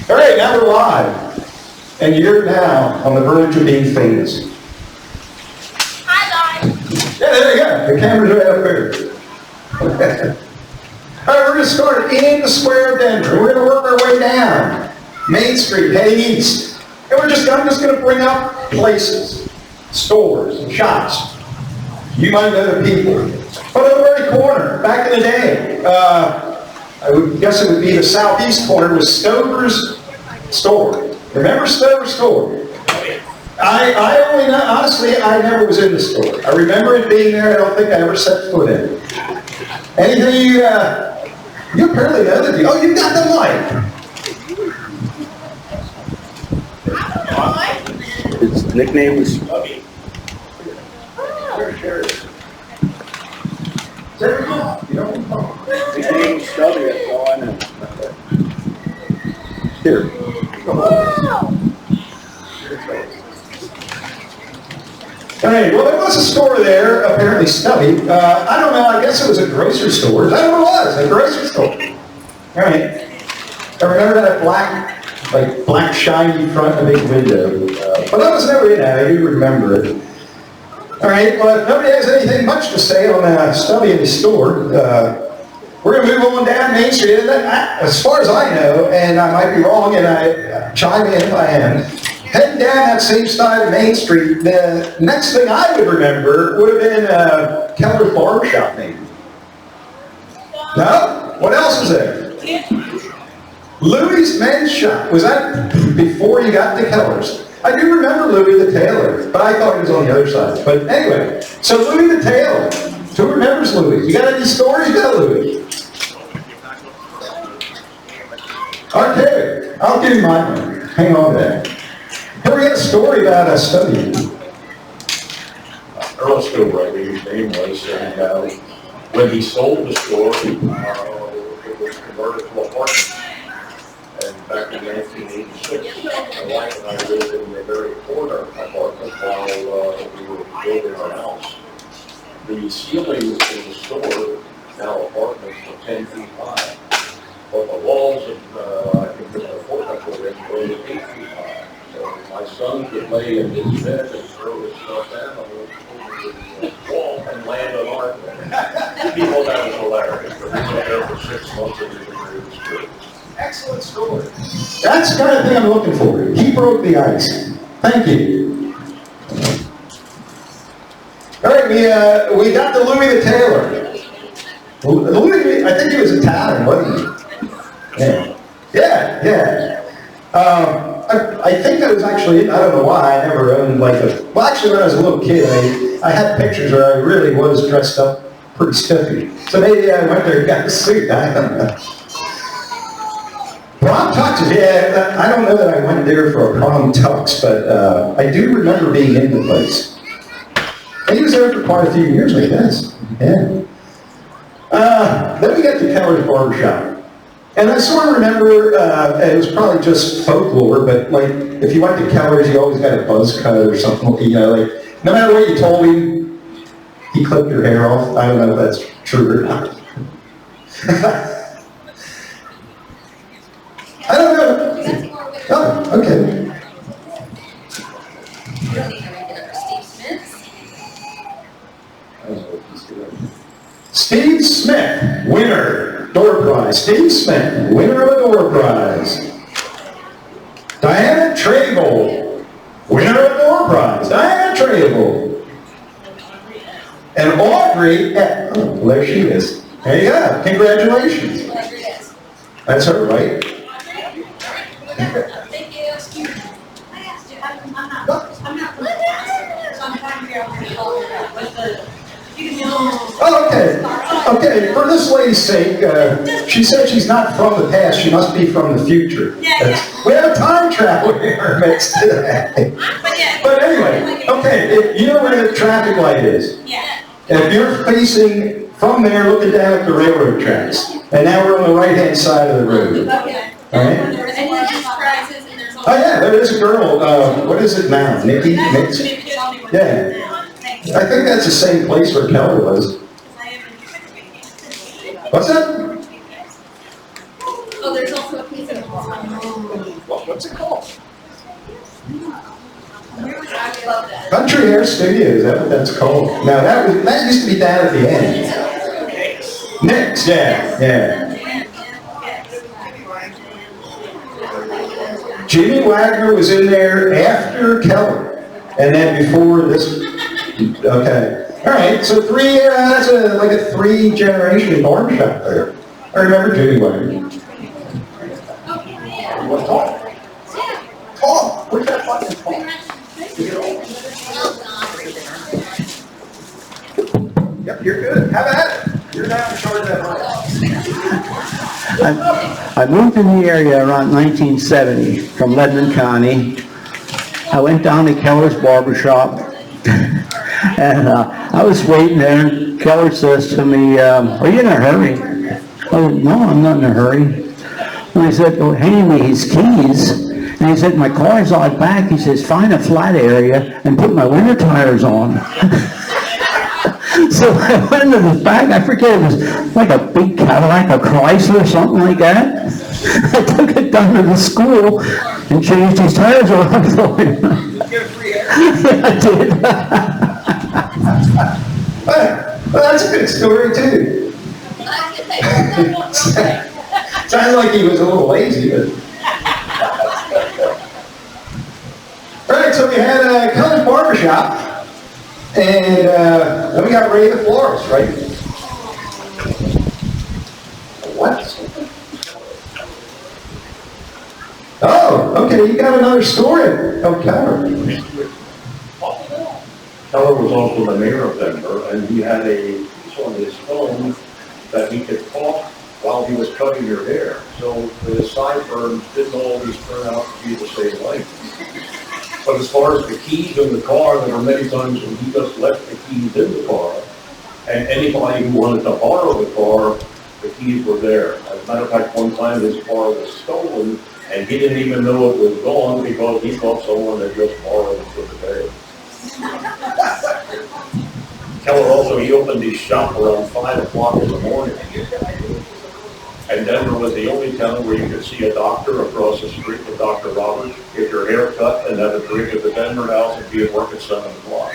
All right, now we're live. And you're now on the verge of being famous. Hi, guys. Yeah, there you go. The camera's right up here. All right, we're going to start in the square of Denver. We're going to work our way down Main Street, heading east. And I'm just going to bring up places, stores, and shops. You might know the people. But on the very corner, back in the day, I would guess it would be the southeast corner, was Stover's store. Remember Stover's store? I only know, honestly, I never was in the store. I remember it being there. I don't think I ever set foot in it. Anything you apparently know the deal. Oh, you got the mic. His nickname was Stubby. There we go. You don't know. His name was Stubby, that's all I know. Here. All right, well, there was a store there, apparently Stubby. I don't know, I guess it was a grocery store. I don't know what it was, a grocery store. All right. I remember that black shiny front and a big window. But I was never in it, I do remember it. All right, well, if nobody has anything much to say on Stubby in the store, we're going to move on down Main Street. And as far as I know, and I might be wrong, and I chime in if I am, heading down that same side of Main Street, the next thing I would remember would have been Keller's Barber Shop, maybe. No? What else was there? Louis' Men's Shop. Was that before you got to Keller's? I do remember Louis the Tailor, but I thought he was on the other side. But anyway, so Louis the Tailor. Who remembers Louis? You got any stories about Louis? Okay, I'll give you mine. Hang on to that. Here we got a story about a study. Earl Stroll, his name was, and when he sold the store, it was converted to apartments. And back in 1986, my wife and I lived in the very corner apartment while we were building our house. The ceilings in the store, now apartments, were 10 feet high, but the walls of, I think the apartment were 8 feet high. So my son could lay in his bed and throw his stuff down over the wall and land on our bed. People, that was hilarious. But we were there for 6 months and it was good. Excellent story. That's the kind of thing I'm looking for. He broke the ice. Thank you. All right, we got the Louis the Tailor. Louis, I think he was Italian, wasn't he? Yeah. I think that was actually, I don't know why, I never owned well, actually when I was a little kid, I had pictures where I really was dressed up pretty spiffy. So maybe I went there and got a suit, I don't know. Prom tuxes, yeah, I don't know that I went there for a prom tux, but I do remember being in the place. And he was there for quite a few years, I guess. Yeah. Then we get to Keller's Barber Shop. And I sort of remember, it was probably just folklore, but like, if you went to Keller's, you always got a buzz cut or something, like, no matter what you told him, he clipped your hair off. I don't know if that's true or not. I don't know. Oh, okay. Steve Smith, winner, door prize. Steve Smith, winner of a door prize. Diana Trable, winner of a door prize. Diana Trable. And Audrey, oh, there she is. There you go. Congratulations. That's her, right? Thank you. I asked you. I'm not from the past, so I'm trying to figure out where to go. Oh, okay, for this lady's sake, she said she's not from the past, she must be from the future. Yeah. We have a time traveler in our midst today. But anyway, okay, if you know where the traffic light is. Yeah. If you're facing from there, looking down at the railroad tracks, and now we're on the right-hand side of the road. Okay. All right? And there's prizes and there's also... Oh yeah, there is a girl, what is it now, Nikki? Yeah. I think that's the same place where Keller was. I am in What's that? Oh, there's also a What's it called? Country Hair Studio, is that what that's called? No, that used to be down at the end. Nick's, yeah. Jimmy Wagner was in there after Keller, and then before this. Okay, all right. So that's like a 3-generation barbershop there. I remember Jimmy Wagner. What's tall? Tall. Where's that fucking tall? Yep, you're good. Have at it. You're not in charge of that right. I moved in the area around 1970 from Lebanon County. I went down to Keller's barbershop, and I was waiting there, and Keller says to me, are you in a hurry? I said, no, I'm not in a hurry. And I said, well, hand me his keys. And he said, my car's out back. He says, find a flat area and put my winter tires on. So I went into the back, I forget, it was like a big Cadillac, a Chrysler, or something like that. I took it down to the school and changed his tires around for him. Did you get a free hair? Yeah, I did. Well, that's a good story, too. Sounds like he was a little lazy, but... All right, so we had Keller's Barbershop, and then we got Ray the Florist, right? What? Oh, okay, you got another story of Keller. Keller was also the mayor of Denver, and he had a piece on his phone that he could talk while he was cutting your hair. So the sideburns didn't always turn out to be the same length. But as far as the keys in the car, there were many times when he just left the keys in the car, and anybody who wanted to borrow the car, the keys were there. As a matter of fact, one time his car was stolen, and he didn't even know it was gone because he thought someone had just borrowed it for the day. Keller also, he opened his shop around 5 o'clock in the morning. And Denver was the only town where you could see a doctor across the street with Dr. Roberts, get your hair cut, and have a drink at the Denver house and be at work at 7 o'clock.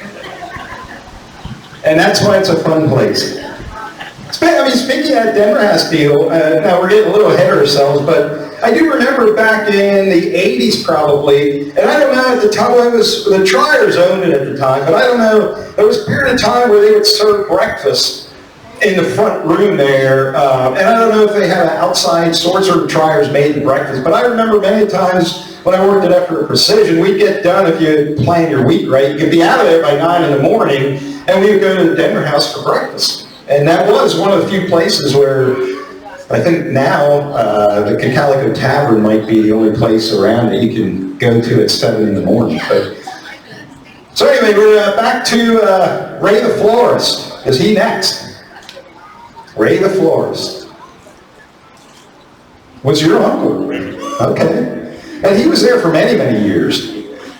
And that's why it's a fun place. Speaking of that Denver House deal, now we're getting a little ahead of ourselves, but I do remember back in the 80s probably, and I don't know at the time, the Triers owned it at the time, but I don't know, there was a period of time where they would serve breakfast in the front room there, and I don't know if they had an outside source or Triers made the breakfast, but I remember many times when I worked at Effort Precision, we'd get done if you plan your week right, you could be out of there by 9 in the morning, and we would go to the Denver House for breakfast. And that was one of the few places where I think now the Calico Tavern might be the only place around that you can go to at 7 in the morning. But, so anyway, we're back to Ray the Florist. Is he next? Ray the Florist. Was your uncle? Okay. And he was there for many, many years.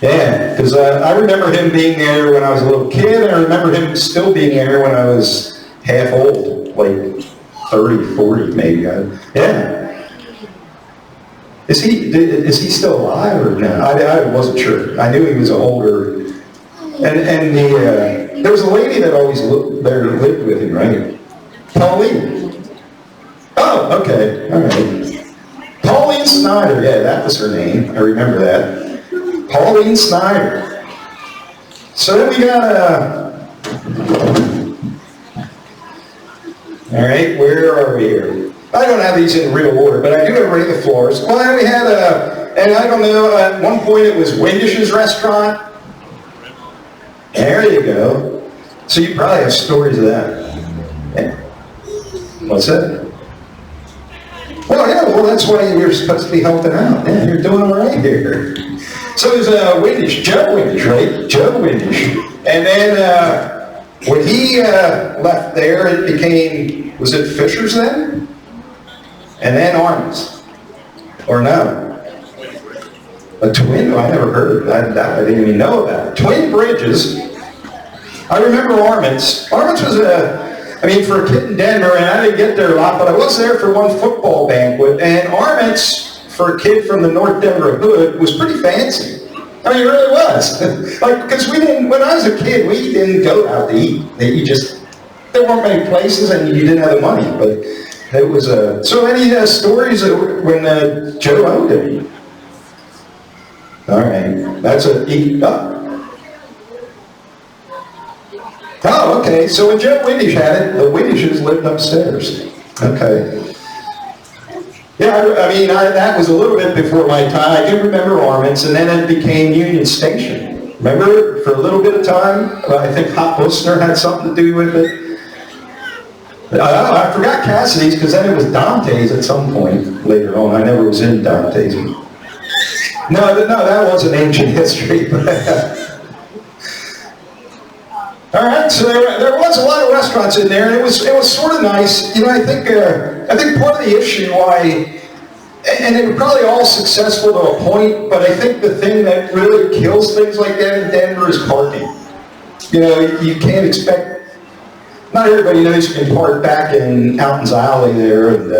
Yeah, because I remember him being there when I was a little kid, and I remember him still being there when I was half old, like 30, 40 maybe. Yeah. Is he still alive or no? I wasn't sure. I knew he was older. And there was a lady that always lived with him, right? Pauline. Oh, okay. All right. Pauline Snyder. Yeah, that was her name. I remember that. Pauline Snyder. So then we got all right, where are we here? I don't have these in real order, but I do have Ray the Florist. Well, then we had and I don't know, at one point it was Windish's restaurant. There you go. So you probably have stories of that. Yeah. What's that? Well, yeah, well, that's why you're supposed to be helping out. Yeah, you're doing all right here. So there's Windish, Joe Windish, right? Joe Windish. And then when he left there, it became, was it Fisher's then? And then Arms. Or no? A twin? Oh, I never heard of that. I didn't even know about it. Twin Bridges. I remember Armits. Armits was for a kid in Denver, and I didn't get there a lot, but I was there for one football banquet, and Armits for a kid from the North Denver hood was pretty fancy. I mean, it really was. Like, because when I was a kid, we didn't go out to eat. There weren't many places and you didn't have the money, but it was, so any stories when Joe owned it? All right, that's a eat up. Oh, okay, so when Joe Windish had it, the Windishes lived upstairs. Okay. Yeah, I mean, that was a little bit before my time. I do remember Armin's, and then it became Union Station. Remember, for a little bit of time, I think Hop Bustner had something to do with it. I forgot Cassidy's, because then it was Dante's at some point later on. I never was in Dante's. No, that wasn't ancient history. All right, so there was a lot of restaurants in there, and it was sort of nice. You know, I think part of the issue why, and they were probably all successful to a point, but I think the thing that really kills things like that in Denver is parking. You know, you can't expect. Not everybody knows you can park back in Alton's Alley there and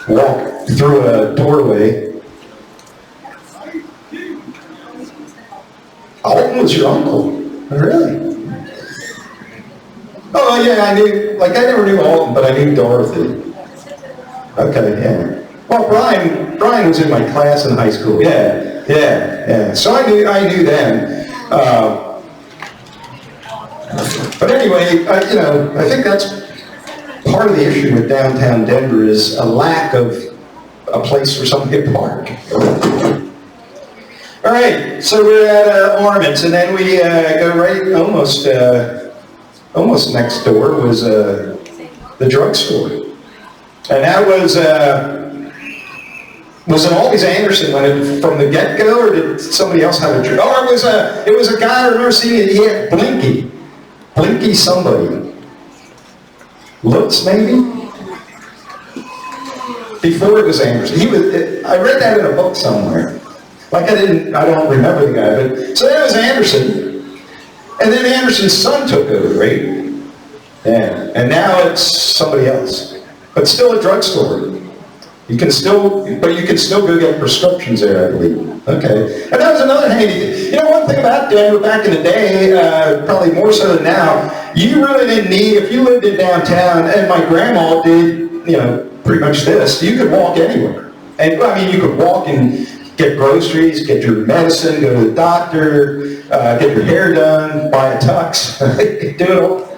walk through a doorway. Alton was your uncle, really? Oh yeah, I never knew Alton, but I knew Dorothy. Okay, yeah. Well, Brian was in my class in high school. Yeah. So I knew them. But anyway, I think that's part of the issue with downtown Denver is a lack of a place for somebody to park. All right, so we're at Armin's, and then we go right almost next door was the drugstore, and that was it always Anderson from the get-go, or did somebody else have a drug? Oh, it was a guy I remember seeing it. He had Blinky somebody. Lutz, maybe? Before it was Anderson. I read that in a book somewhere. Like I don't remember the guy, but, so that was Anderson. And then Anderson's son took over, right? Yeah, and now it's somebody else. But still a drugstore. You can still go get prescriptions there, I believe. Okay. And that was another handy thing. You know, one thing about Denver back in the day, probably more so than now, you really didn't need, if you lived in downtown, and my grandma did, pretty much this, you could walk anywhere. And, I mean, you could walk and get groceries, get your medicine, go to the doctor, get your hair done, buy a tux, do it all.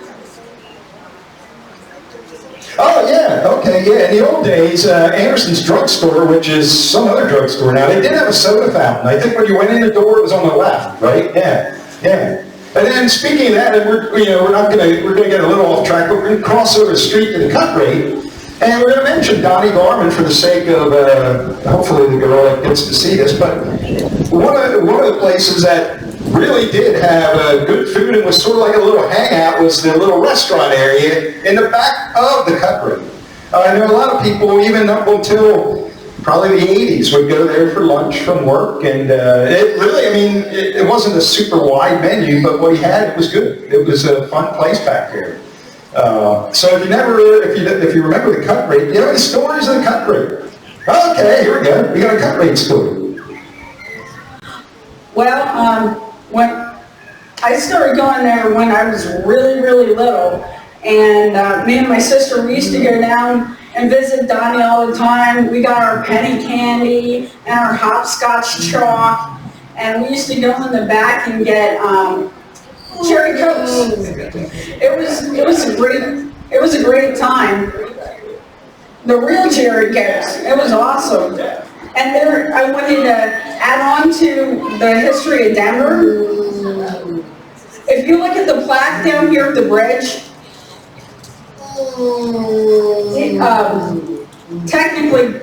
Oh, yeah, okay, yeah. In the old days, Anderson's drugstore, which is some other drugstore now, they did have a soda fountain. I think when you went in the door, it was on the left, right? Yeah. And then speaking of that, we're gonna get a little off track, but we're gonna cross over the street to the cut rate, and we're gonna mention Donnie Garman for the sake of hopefully the girl that gets to see this. But one of the places that really did have good food and was sort of like a little hangout was the little restaurant area in the back of the cut rate. I know a lot of people, even up until probably the 80s, would go there for lunch from work, and it wasn't a super wide menu, but what he had was good. It was a fun place back there. So if you remember the cut rate, do you have any stories of the cut rate? Okay, here we go. We got a cut rate story. Well, when I started going there when I was really, really little, and me and my sister, we used to go down and visit Donnie all the time. We got our penny candy and our hopscotch chalk, and we used to go in the back and get cherry cokes. It was a great time. The real cherry cokes. It was awesome. And there, I wanted to add on to the history of Denver. If you look at the plaque down here at the bridge, technically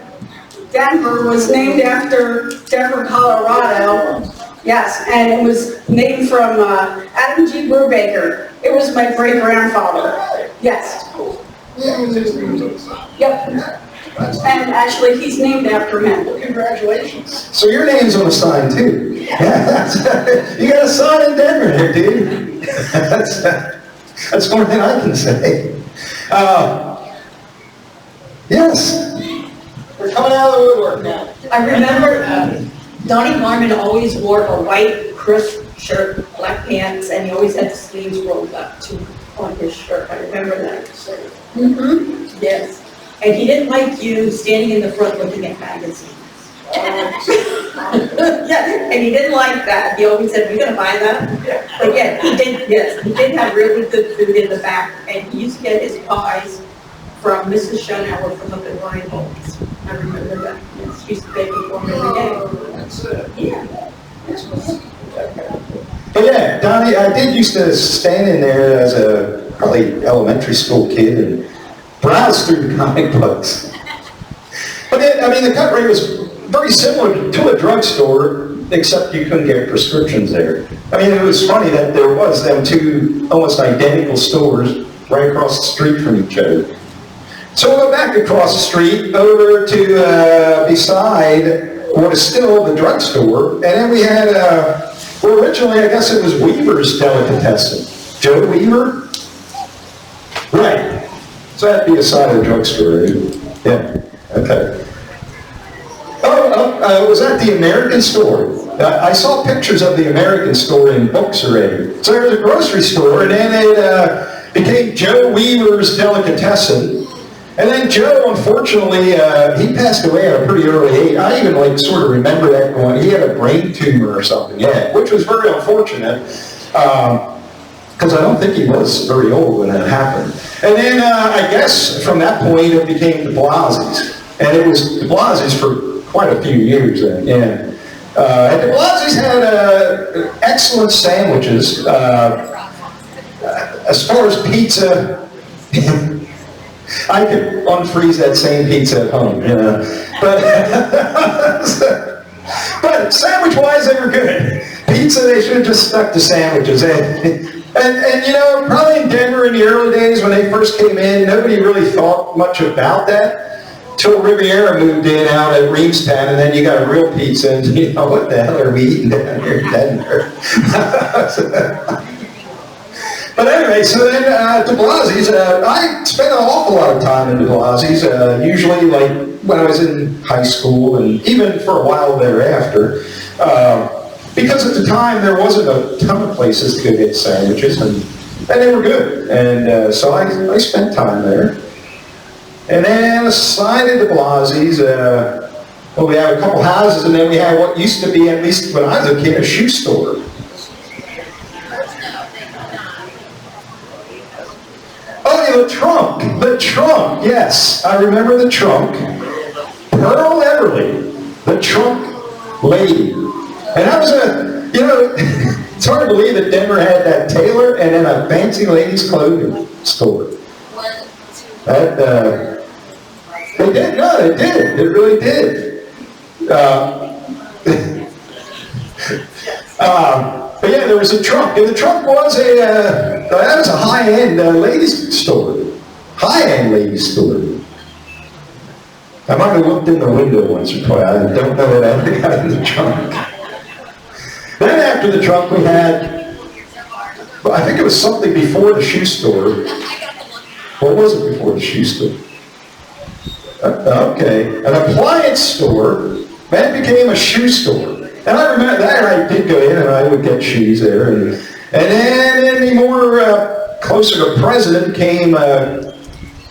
Denver was named after Denver, Colorado. Yes, and it was named from Adam G. Brubaker. It was my great-grandfather. Yes. Yep. And actually, he's named after him. Well, congratulations. So your name's on the sign, too. Yeah. You got a sign in Denver there, dude. That's one thing I can say. Yes. We're coming out of the woodwork now. I remember Donnie Harmon always wore a white crisp shirt, black pants, and he always had the sleeves rolled up on his shirt. I remember that. Mm-hmm. Yes. And he didn't like you standing in the front looking at magazines. Yeah, and he didn't like that. He always said, "You're gonna buy that?" But yeah, he did. Yes, he did have really good food in the back, and he used to get his pies from Mrs. Schoenauer from up in Orioles. I remember that. Yes, she used to bake it for me every day. That's it. Yeah. But yeah, Donnie, I did used to stand in there as a probably elementary school kid and browse through the comic books. But then, I mean, the cut rate was very similar to a drugstore, except you couldn't get prescriptions there. I mean, it was funny that there was them two almost identical stores right across the street from each other. So we'll go back across the street over to beside what is still the drugstore, and then we had, well, originally I guess it was Weaver's Delicatessen. Joe Weaver? Right. So that'd be beside the drugstore, right? Yeah, okay. Oh, was that the American store? I saw pictures of the American store in books already. So there was a grocery store, and then it became Joe Weaver's Delicatessen. And then Joe, unfortunately, he passed away at a pretty early age. I even sort of remember that going, he had a brain tumor or something, yeah, which was very unfortunate, because I don't think he was very old when that happened. And then I guess from that point it became de Blasi's. And it was de Blasi's for quite a few years then, yeah. And de Blasi's had excellent sandwiches. As far as pizza, I could unfreeze that same pizza at home, you know. But sandwich-wise, they were good. Pizza, they should have just stuck to sandwiches. And you know, probably in Denver in the early days when they first came in, nobody really thought much about that. Till Riviera moved in out at Reamstown, and then you got a real pizza, and you know, what the hell are we eating down here in Denver? But anyway, so then de Blasi's, I spent an awful lot of time in de Blasi's, usually like when I was in high school and even for a while thereafter, because at the time there wasn't a ton of places to go get sandwiches, and they were good, and so I spent time there. And then aside of de Blasi's, well, we had a couple houses, and then we had what used to be, at least when I was a kid, a shoe store. Oh, the trunk, yes, I remember the trunk. Pearl Everly, the trunk lady. And that was you know, it's hard to believe that Denver had that tailor and then a fancy ladies' clothing store. That, they did, no, they did, it really did. But yeah, there was a trunk, and the trunk was that was a high-end ladies' store. High-end ladies' store. I might have looked in the window once or twice. I don't know what I ever got in the trunk. Then after the trunk we had, well, I think it was something before the shoe store. What was it before the shoe store? Okay, an appliance store, then became a shoe store. And I remember that I did go in and I would get shoes there. And then in the more closer to President came, that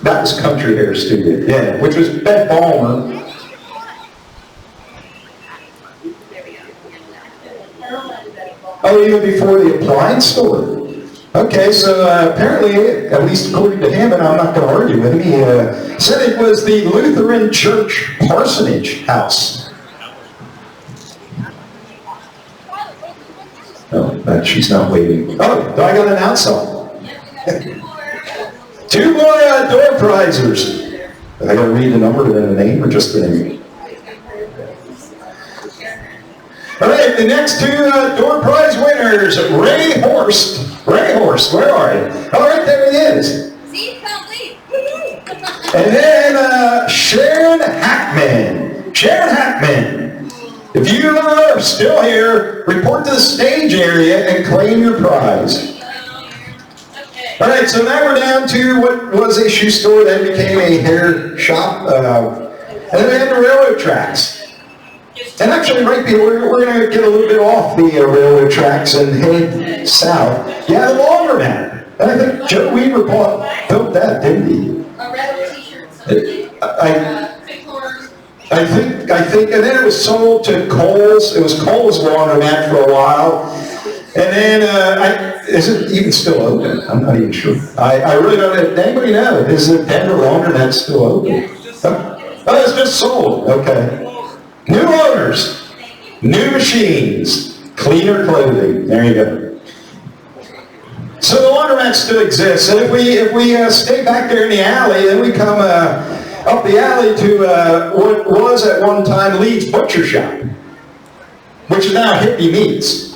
was Country Hair Studio, yeah, which was Ben Balmer. Oh, even before the appliance store. Okay, so apparently, at least according to him, and I'm not going to argue with him, he said it was the Lutheran Church Parsonage House. Oh, she's not waiting. Oh, I got to announce something. 2 more door prizers. I got to read the number and the name, or just the name? All right, the next 2 door prize winners, Ray Horst. Ray Horst, where are you? All right, there he is. See, can't leave. And then Sharon Hackman. Sharon Hackman. If you are still here, report to the stage area and claim your prize. All right, so now we're down to what was a shoe store, then became a hair shop, and then we had the railroad tracks. And actually, right here, we're going to get a little bit off the railroad tracks and head south. Yeah, the laundromat. And I think Joe Weaver built that, didn't he? I think, and then it was sold to Kohl's. It was Kohl's laundromat for a while. And then, is it even still open? I'm not even sure. I really don't know. Anybody know? Is the Denver laundromat still open? Oh, it's just sold. Okay. New owners, new machines, cleaner clothing. There you go. So the laundromat still exists, and if we stay back there in the alley, then we come up the alley to what was at one time Leeds Butcher Shop, which is now Hippie Meats.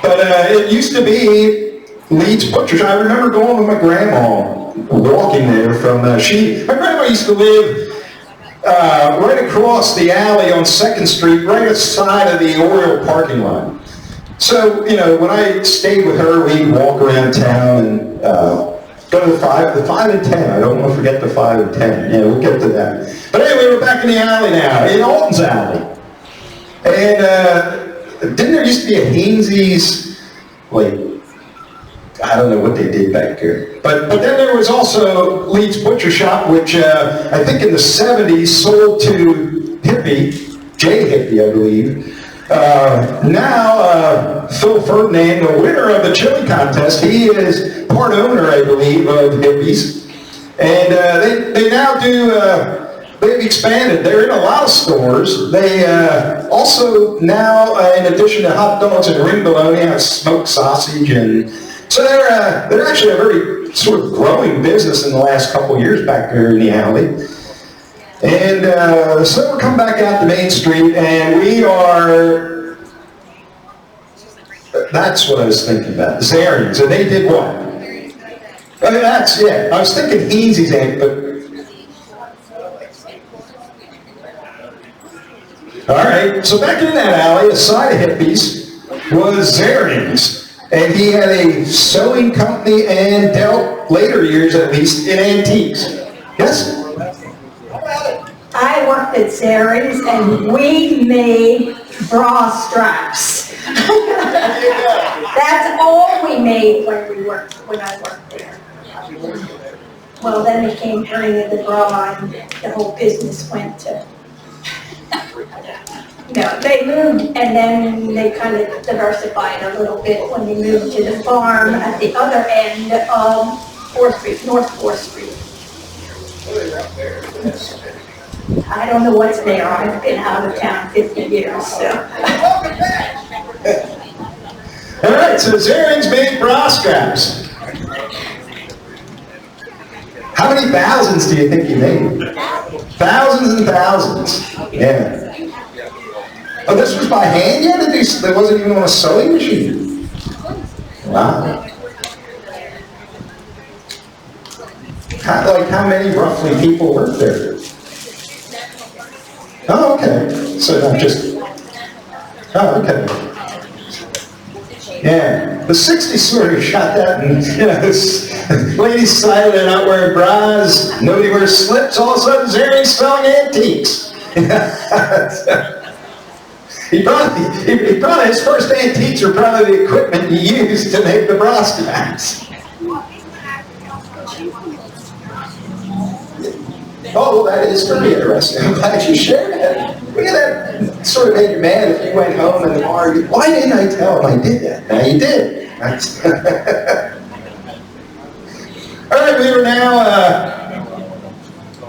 But it used to be Leeds Butcher Shop. I remember going with my grandma, walking there from my grandma used to live right across the alley on 2nd Street, right aside of the Orioles parking lot. So, you know, when I stayed with her, we'd walk around town and go to the 5 and 10. I don't want to forget the 5 and 10. Yeah, we'll get to that. But anyway, we're back in the alley now, in Alton's Alley. And didn't there used to be a Haines's, like, I don't know what they did back there. But then there was also Leeds Butcher Shop, which I think in the 70s sold to Hippie, J. Hippie, I believe. Now, Phil Ferdinand, the winner of the chili contest, he is part owner, I believe, of Hippies. And they now do, they've expanded. They're in a lot of stores. They also now, in addition to hot dogs and ring bologna, have smoked sausage. And so they're actually a very sort of growing business in the last couple of years back there in the alley. And so we're coming back out to Main Street, and we are, that's what I was thinking about, Zarian's, and they did what? I was thinking Haines's, but, all right, so back in that alley, aside of Hippies, was Zarian's, and he had a sewing company and dealt, later years at least, in antiques. Yes? I worked at Zarian's and we made bra straps. That's all we made when I worked there. Well, then it came turning of the bra and the whole business went to, no, they moved and then they kind of diversified a little bit when they moved to the farm at the other end of 4th Street, North 4th Street. I don't know what's there. I've been out of town 50 years, so. All right, so Zarian's made bra straps. How many thousands do you think you made? Thousands and thousands. Yeah. Oh, this was by hand? Yeah, there wasn't even on a sewing machine. Wow. How many roughly people worked there? Oh, okay. So not just, oh, okay. Yeah. The 60s sort of shot that, and, you know, this ladies silent and not wearing bras, nobody wears slips, all of a sudden Zarian's selling antiques. He probably, his first antiques are probably the equipment he used to make the bra straps. Oh, well, that is pretty interesting. I'm glad you shared that. Look at that. Sort of made you mad if you went home and argued, why didn't I tell him I did that? Now you did. All right, we are now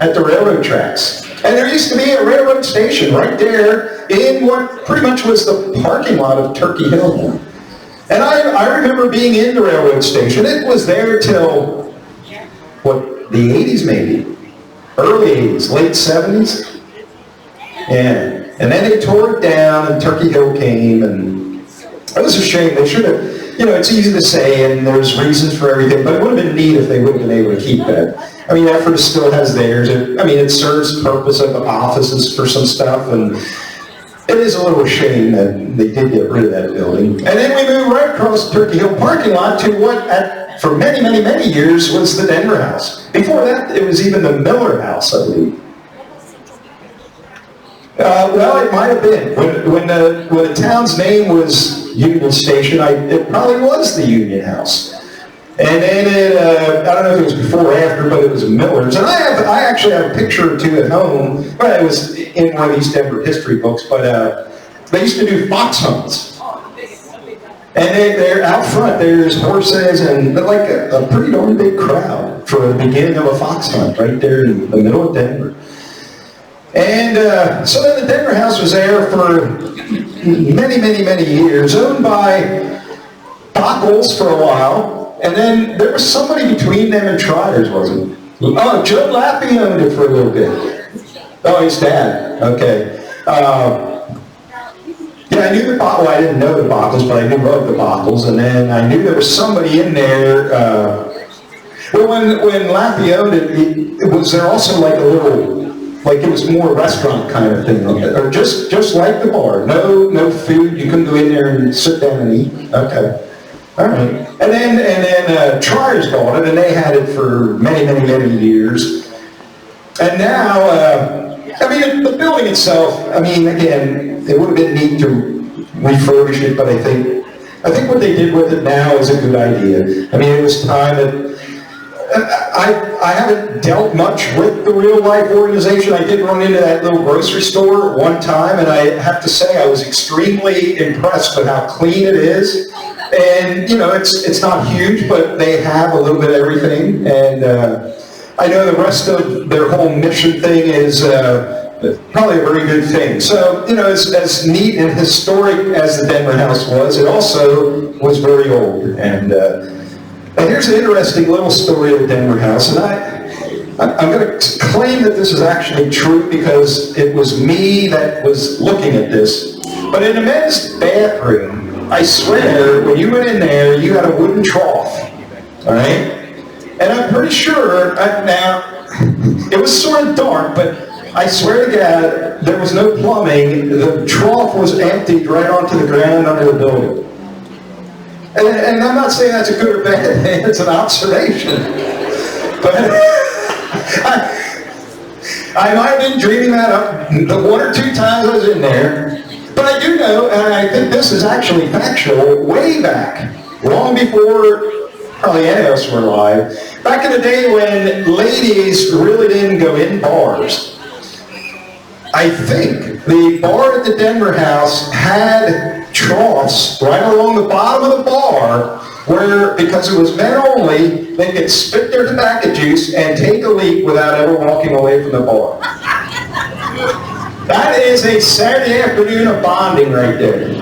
at the railroad tracks. And there used to be a railroad station right there in what pretty much was the parking lot of Turkey Hill. And I remember being in the railroad station. It was there till, what, the 80s maybe? Early 80s, late 70s. Yeah. And then they tore it down and Turkey Hill came, and it was a shame. They should have, you know, it's easy to say and there's reasons for everything, but it would have been neat if they would have been able to keep that. I mean, Effort still has theirs. It serves the purpose of offices for some stuff, and it is a little shame that they did get rid of that building. And then we moved right across the Turkey Hill parking lot to what, for many, many, many years, was the Denver House. Before that, it was even the Miller House, I believe. Well, it might have been. When the town's name was Union Station, it probably was the Union House. And then I don't know if it was before or after, but it was Miller's. And I actually have a picture or two at home. Well, it was in one of these Denver history books, but they used to do fox hunts. And they're out front, there's horses and like a pretty darn big crowd for the beginning of a fox hunt right there in the middle of Denver. And so then the Denver House was there for many, many, many years, owned by Bockles for a while. And then there was somebody between them and Trotters, wasn't it? Oh, Joe Lappy owned it for a little bit. Oh, his dad. Okay. Yeah, I knew the Bockles. Well, I didn't know the Bockles, but I knew of the Bockles. And then I knew there was somebody in there. Well, when Lappy owned it, was there also like a little, like it was more restaurant kind of thing, or just like the bar. No food. You couldn't go in there and sit down and eat. Okay. All right. And then Trotters bought it, and they had it for many, many, many years. And now, I mean, the building itself, I mean, again, it would have been neat to refurbish it, but I think what they did with it now is a good idea. I mean, it was time that, I haven't dealt much with the real life organization. I did run into that little grocery store one time, and I have to say I was extremely impressed with how clean it is. And, you know, it's not huge, but they have a little bit of everything. And I know the rest of their whole mission thing is probably a very good thing. So, you know, as neat and historic as the Denver House was, it also was very old. And here's an interesting little story of the Denver House. And I'm going to claim that this is actually true because it was me that was looking at this. But in the men's bathroom, I swear, when you went in there, you had a wooden trough, all right? And I'm pretty sure, now, it was sort of dark, but I swear to God, there was no plumbing. The trough was emptied right onto the ground under the building. And I'm not saying that's a good or bad thing, it's an observation. But I might have been dreaming that up the one or two times I was in there. But I do know, and I think this is actually factual, way back, long before probably any of us were alive, back in the day when ladies really didn't go in bars. I think the bar at the Denver House had troughs right along the bottom of the bar where, because it was men only, they could spit their tobacco juice and take a leak without ever walking away from the bar. That is a Saturday afternoon of bonding right there.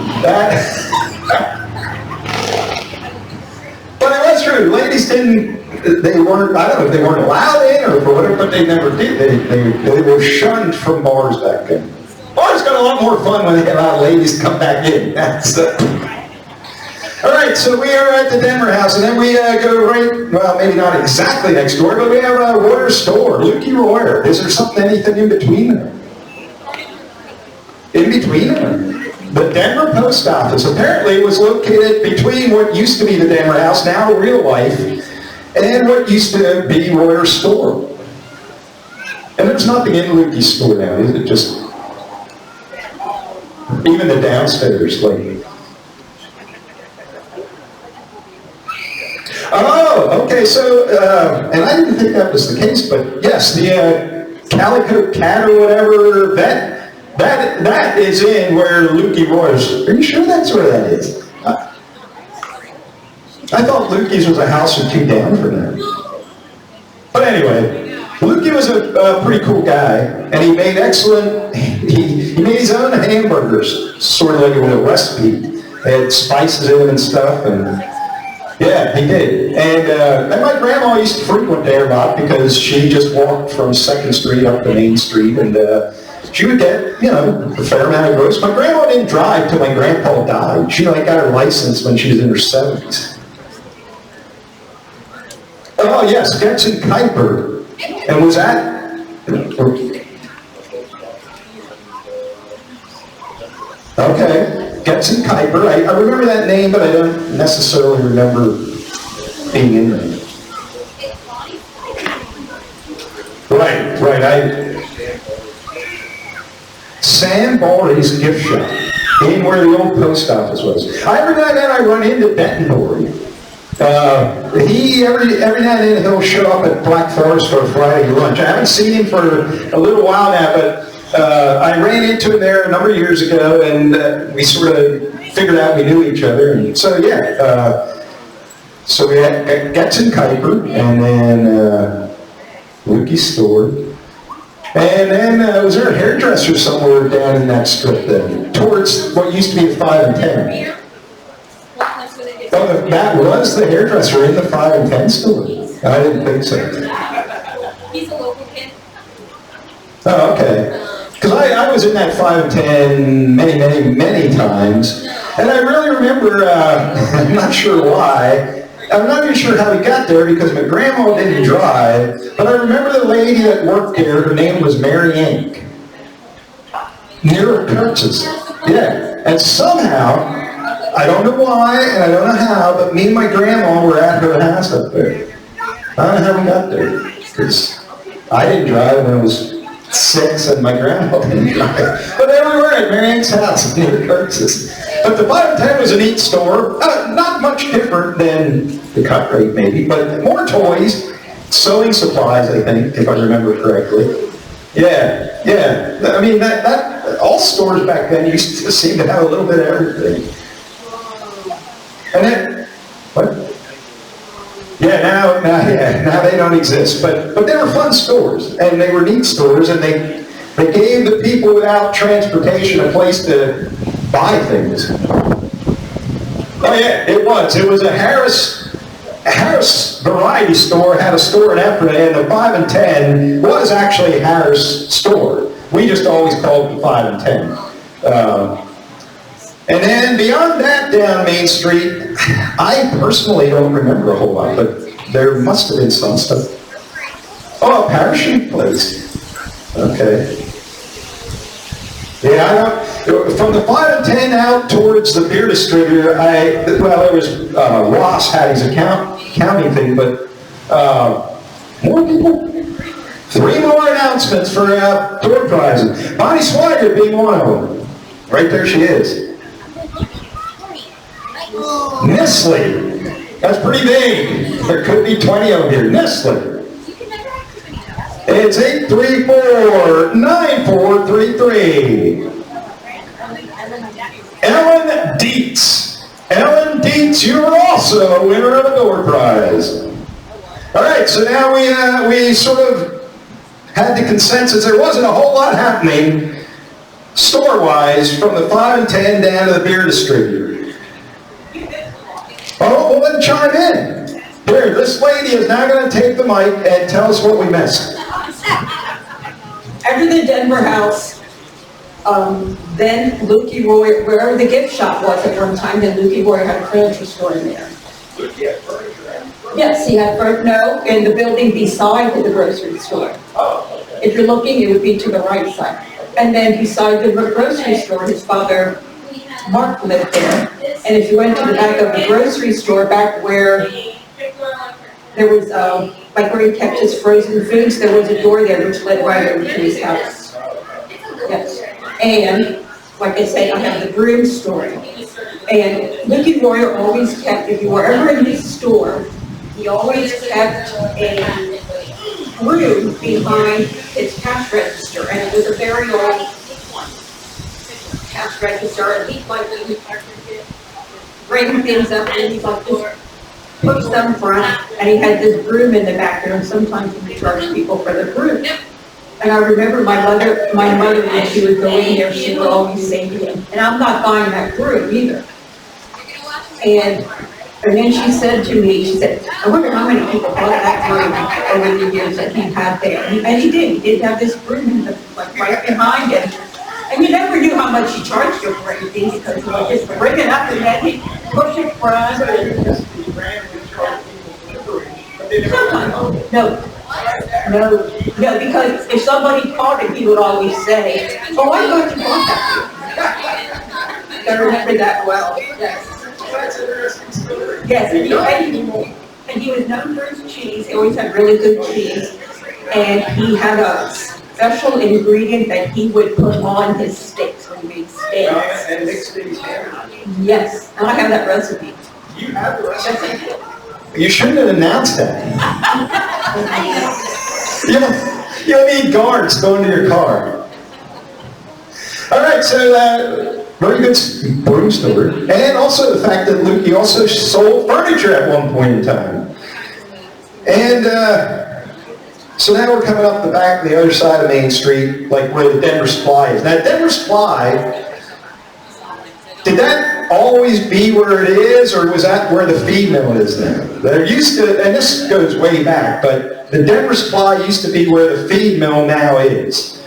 But it was true. Ladies weren't, I don't know if they weren't allowed in or whatever, but they never did. They were shunned from bars back then. Bars got a lot more fun when they allowed ladies to come back in. All right, so we are at the Denver House, and then we go right, well, maybe not exactly next door, but we have a Royer store, Lukey Royer. Is there anything in between there? In between them. The Denver Post Office apparently was located between what used to be the Denver House, now Real Life, and what used to be Royer's store. And there's nothing in Lukey's store now, is it? Just even the downstairs, like. Oh, okay, so, and I didn't think that was the case, but yes, the Calico Cat or whatever, that is in where Lukey Royer's. Are you sure that's where that is? I thought Lukey's was a house or two down from there. But anyway, Lukey was a pretty cool guy, and he made excellent, he made his own hamburgers, sort of like with a recipe. They had spices in them and stuff, and yeah, he did. And my grandma used to frequent there a lot because she just walked from 2nd Street up to Main Street, and she would get, you know, a fair amount of groceries. My grandma didn't drive till my grandpa died. She got her license when she was in her 70s. Oh yes, Getson Kuiper. And was that? Okay, Getson Kuiper. I remember that name, but I don't necessarily remember being in there. Right. Sam Baldy's gift shop, in where the old post office was. Every now and then I run into Benton Dory. Every now and then he'll show up at Black Forest for a Friday lunch. I haven't seen him for a little while now, but I ran into him there a number of years ago, and we sort of figured out we knew each other. And so yeah, so we had Getson Kuiper, and then Lukey Store. And then was there a hairdresser somewhere down in that strip then, towards what used to be the 5 and 10? Oh, that was the hairdresser in the 5 and 10 store. I didn't think so. He's a local kid. Oh, okay. Because I was in that 5 and 10 many times, and I really remember. I'm not sure why. I'm not even sure how we got there because my grandma didn't drive, but I remember the lady that worked there, her name was Mary Inc. Near Kurtz's. Yeah. And somehow, I don't know why, and I don't know how, but me and my grandma were at her house up there. I don't know how we got there, because I didn't drive when I was 6 and my grandma didn't drive. But there we were at Mary Inn's house near Kurtz's. But the 5 and 10 was a neat store, not much different than the cut rate maybe, but more toys, sewing supplies, I think, if I remember correctly. Yeah. I mean, that all stores back then used to seem to have a little bit of everything. And then, what? Yeah, now they don't exist, but they were fun stores, and they were neat stores, and they gave the people without transportation a place to buy things. Oh yeah, it was a Harris variety store, had a store in Ephrata, and the 5 and 10 was actually a Harris store. We just always called it the 5 and 10. And then beyond that down Main Street, I personally don't remember a whole lot, but there must have been some stuff. Oh, a parachute place. Okay. Yeah, from the 5 and 10 out towards the beer distributor, there was, Ross had his accounting thing, but more people. 3 more announcements for door prizes. Bonnie Swigert being one of them. Right there she is. Nestle. That's pretty big. There could be 20 of them here. Nestle. It's 834-9433. Ellen Dietz. Ellen Dietz, you're also a winner of a door prize. All right, so now we sort of had the consensus. There wasn't a whole lot happening store-wise from the 5 and 10 down to the beer distributor. Oh, well then chime in. Here, this lady is now going to take the mic and tell us what we missed. After the Denver house, then Lukey Roy, wherever the gift shop was at one time, then Lukey Roy had a furniture store in there. Lukey had furniture. Yes, he had, in the building beside the grocery store. Oh, okay. If you're looking, it would be to the right side. And then beside the grocery store, his father, Mark, lived there. And if you went to the back of the grocery store, back where there was, like where he kept his frozen foods, there was a door there which led right over to his house. Yes. And, like I say, I have the broom story. And Lukey Royer always kept, if you were ever in his store, he always kept a broom behind his cash register. And it was a very old cash register. And he'd like to bring things up and he'd like to push them front. And he had this broom in the back there, and sometimes he would charge people for the broom. And I remember my mother, when she would go in there, she would always say to him, and I'm not buying that broom either. And then she said to me, she said, I wonder how many people bought that broom over the years that he had there. And he did. He did have this broom like right behind him. And you never knew how much he charged you for anything because he would just bring it up and then he'd push it front. Sometimes, no, because if somebody called him, he would always say, oh, I thought you bought that. I remember that well, yes. Yes, and he was known for his cheese. He always had really good cheese. And he had a special ingredient that he would put on his steaks when he made steaks. And mix these hamburgers. Yes, and I have that recipe. You have the recipe. Yes, I do. You shouldn't have announced that. You don't need guards going to your car. All right, so very good broom store. And also the fact that Luke, he also sold furniture at one point in time. And so now we're coming up the back, the other side of Main Street, like where the Denver Supply is. Now, Denver Supply, did that always be where it is, or was that where the feed mill is now? There used to, and this goes way back, but the Denver Supply used to be where the feed mill now is.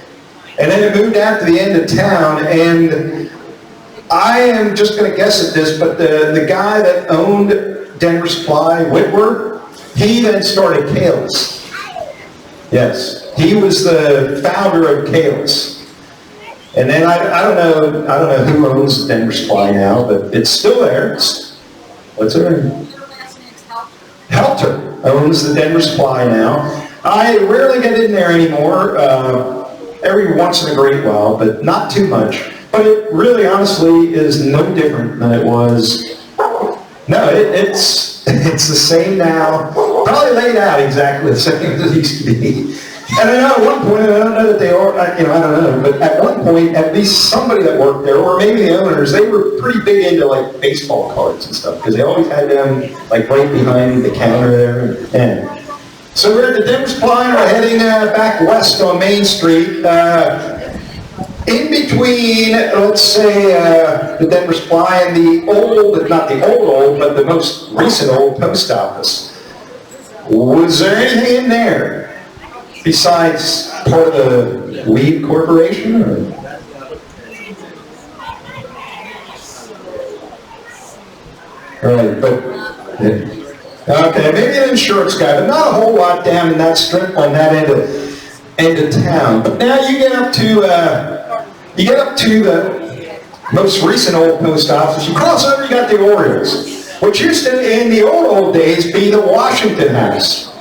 And then it moved out to the end of town, and I am just going to guess at this, but the guy that owned Denver Supply, Whitworth, he then started Kale's. Yes, he was the founder of Kale's. And then I don't know who owns Denver Supply now, but it's still there. What's her name? Helter owns the Denver Supply now. I rarely get in there anymore, every once in a great while, but not too much. But it really, honestly, is no different than it was. No, it's the same now. Probably laid out exactly the same as it used to be. And I know at one point, and I don't know that they are, I don't know, but at one point, at least somebody that worked there, or maybe the owners, they were pretty big into like baseball cards and stuff, because they always had them like right behind the counter there. And so we're at the Denver Supply, and we're heading back west on Main Street. In between, let's say, the Denver Supply and the old, not the old, but the most recent old post office. Was there anything in there besides part of the Leeds Corporation? Or? Right, but, okay, maybe an insurance guy, but not a whole lot down in that strip on that end of town. But now you get up to the most recent old post office. You cross over, you got the Orioles, which used to, in the old days, be the Washington House,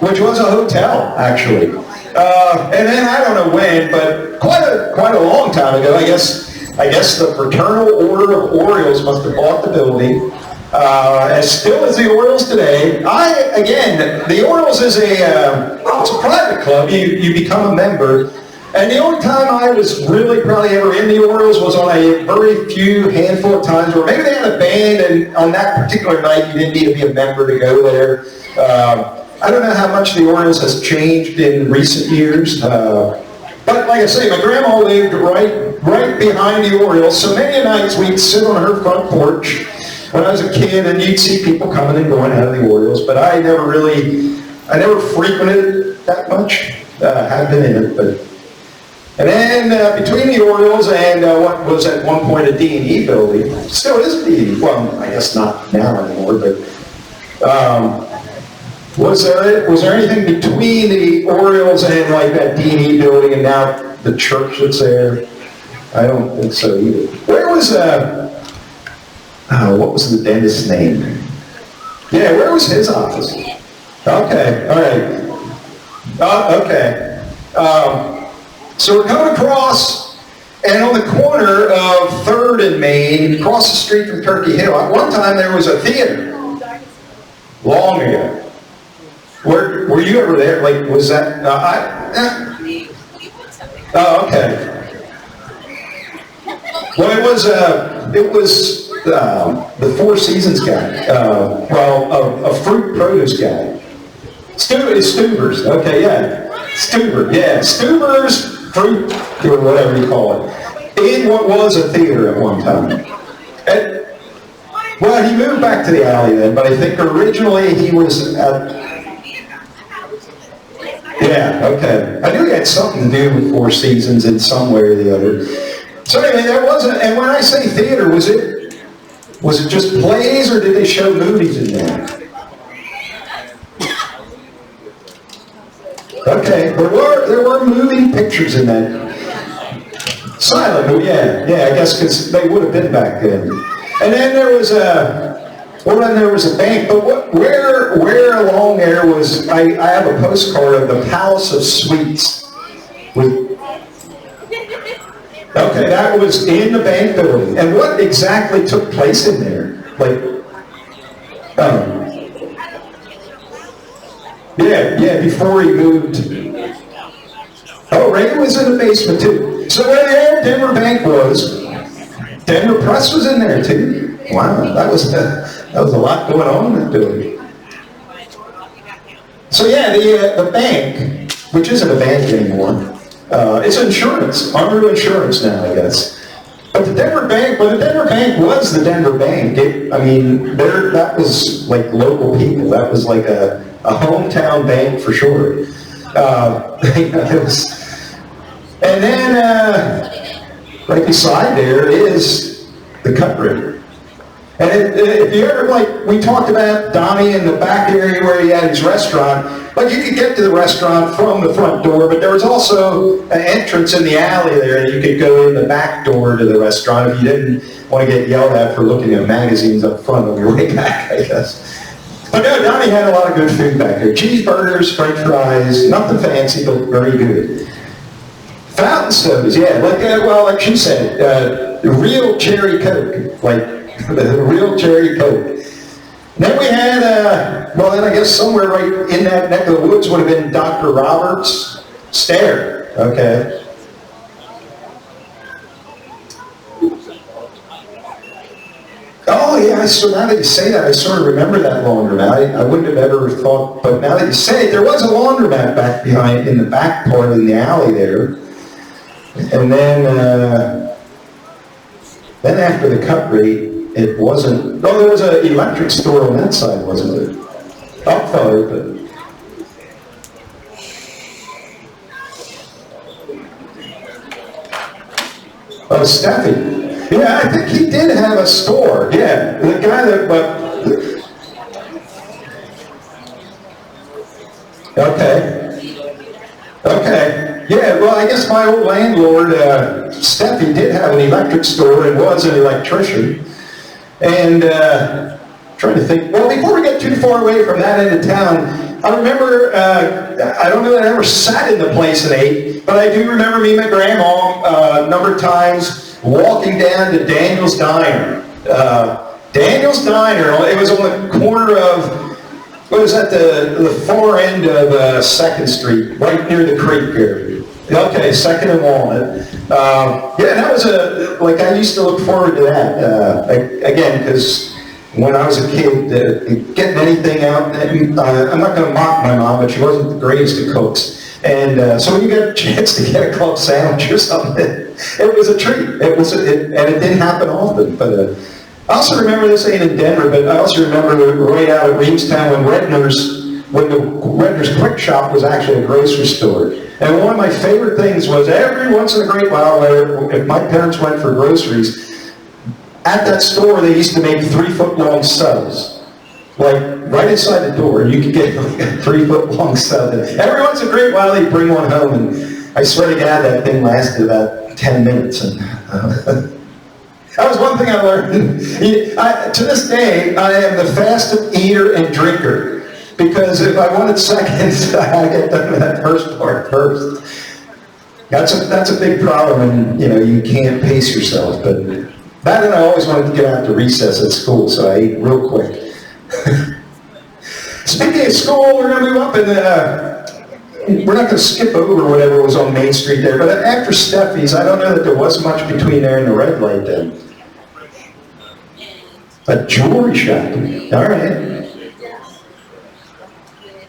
which was a hotel, actually. And then I don't know when, but quite a long time ago, I guess the Fraternal Order of Orioles must have bought the building. As still as the Orioles today. The Orioles is it's a private club. You become a member. And the only time I was really probably ever in the Orioles was on a very few handful of times where maybe they had a band, and on that particular night you didn't need to be a member to go there. I don't know how much the Orioles has changed in recent years. But like I say, my grandma lived right behind the Orioles, so many nights we'd sit on her front porch when I was a kid, and you'd see people coming and going out of the Orioles, but I never frequented it that much. Have been in it, but. And then between the Orioles and what was at one point a D&E building, still is a D&E, well, I guess not now anymore, but was there anything between the Orioles and like that D&E building and now the church that's there? I don't think so either. Where was what was the dentist's name? Yeah, where was his office? Okay, all right. Okay. So we're coming across, and on the corner of 3rd and Main, across the street from Turkey Hill, at one time there was a theater. Long ago. Were you ever there? Like, was that? Oh, okay. Well, it was the Four Seasons guy. A fruit produce guy. Stuber's. Okay, yeah. Stuber, yeah. Stuber's fruit, or whatever you call it. In what was a theater at one time. Well, he moved back to the alley then, but I think originally he was at... Yeah, okay. I knew he had something to do with Four Seasons in some way or the other. So anyway, there wasn't, and when I say theater, was it just plays, or did they show movies in there? Okay, there were moving pictures in that. Silent, yeah, I guess because they would have been back then. And then there was a bank, but where along there was, I have a postcard of the Palace of Sweets. Okay, that was in the bank building. And what exactly took place in there? Like, yeah, before he moved. Oh, Ray was in the basement too. So where the old Denver Bank was, Denver Press was in there too. Wow, that was a lot going on in that building. So yeah, the bank, which isn't a bank anymore, it's insurance, Unruh Insurance now, I guess. But the Denver Bank, when the Denver Bank was the Denver Bank, that was like local people. That was like a hometown bank for sure. And then right beside there is the Cut River. And if you ever, like, we talked about Donnie in the back area where he had his restaurant, like you could get to the restaurant from the front door, but there was also an entrance in the alley there, and you could go in the back door to the restaurant if you didn't want to get yelled at for looking at magazines up front on your way back, I guess. But no, Donnie had a lot of good food back there. Cheeseburgers, french fries, nothing fancy, but very good. Fountain sodas, yeah, like she said, real cherry Coke, like the real cherry Coke. Then we had, then I guess somewhere right in that neck of the woods would have been Dr. Roberts' Stair, okay. Oh yeah, so now that you say that, I sort of remember that laundromat. I wouldn't have ever thought, but now that you say it, there was a laundromat back behind, in the back part of the alley there. And then after the Cut Rate, it wasn't, there was an electric store on that side, wasn't it? Up far, but. Oh, Steffi. Yeah, I think he did have a store. Yeah, the guy that, Okay. Yeah, well, I guess my old landlord, Steffi, did have an electric store and was an electrician. And trying to think, well, before we get too far away from that end of town, I remember, I don't know that I ever sat in the place and ate, but I do remember me and my grandma a number of times walking down to Daniel's Diner. Daniel's Diner, it was on the corner of, what is that, the far end of 2nd Street, right near the creek area. Okay, 2nd and Walnut. Yeah, that was I used to look forward to that. Again, because when I was a kid, getting anything out, I'm not going to mock my mom, but she wasn't the greatest of cooks. And so when you get a chance to get a club sandwich or something, it was a treat. And it didn't happen often. But I also remember, this ain't in Denver, but I also remember right out of Reamstown when the Redner's Quick Shop was actually a grocery store. And one of my favorite things was every once in a great while, if my parents went for groceries, at that store they used to make 3-foot-long subs. Like right inside the door, you could get like a 3-foot-long sub. And every once in a great while they'd bring one home, and I swear to God that thing lasted about 10 minutes. And that was one thing I learned. To this day, I am the fastest eater and drinker. Because if I wanted seconds, I had to get done with that first part first. That's a big problem, and you can't pace yourself. But that, and I always wanted to get out to recess at school, so I ate real quick. Speaking of school, we're going to move up, and we're not going to skip over whatever was on Main Street there. But after Steffi's, I don't know that there was much between there and the red light then. A jewelry shop. All right.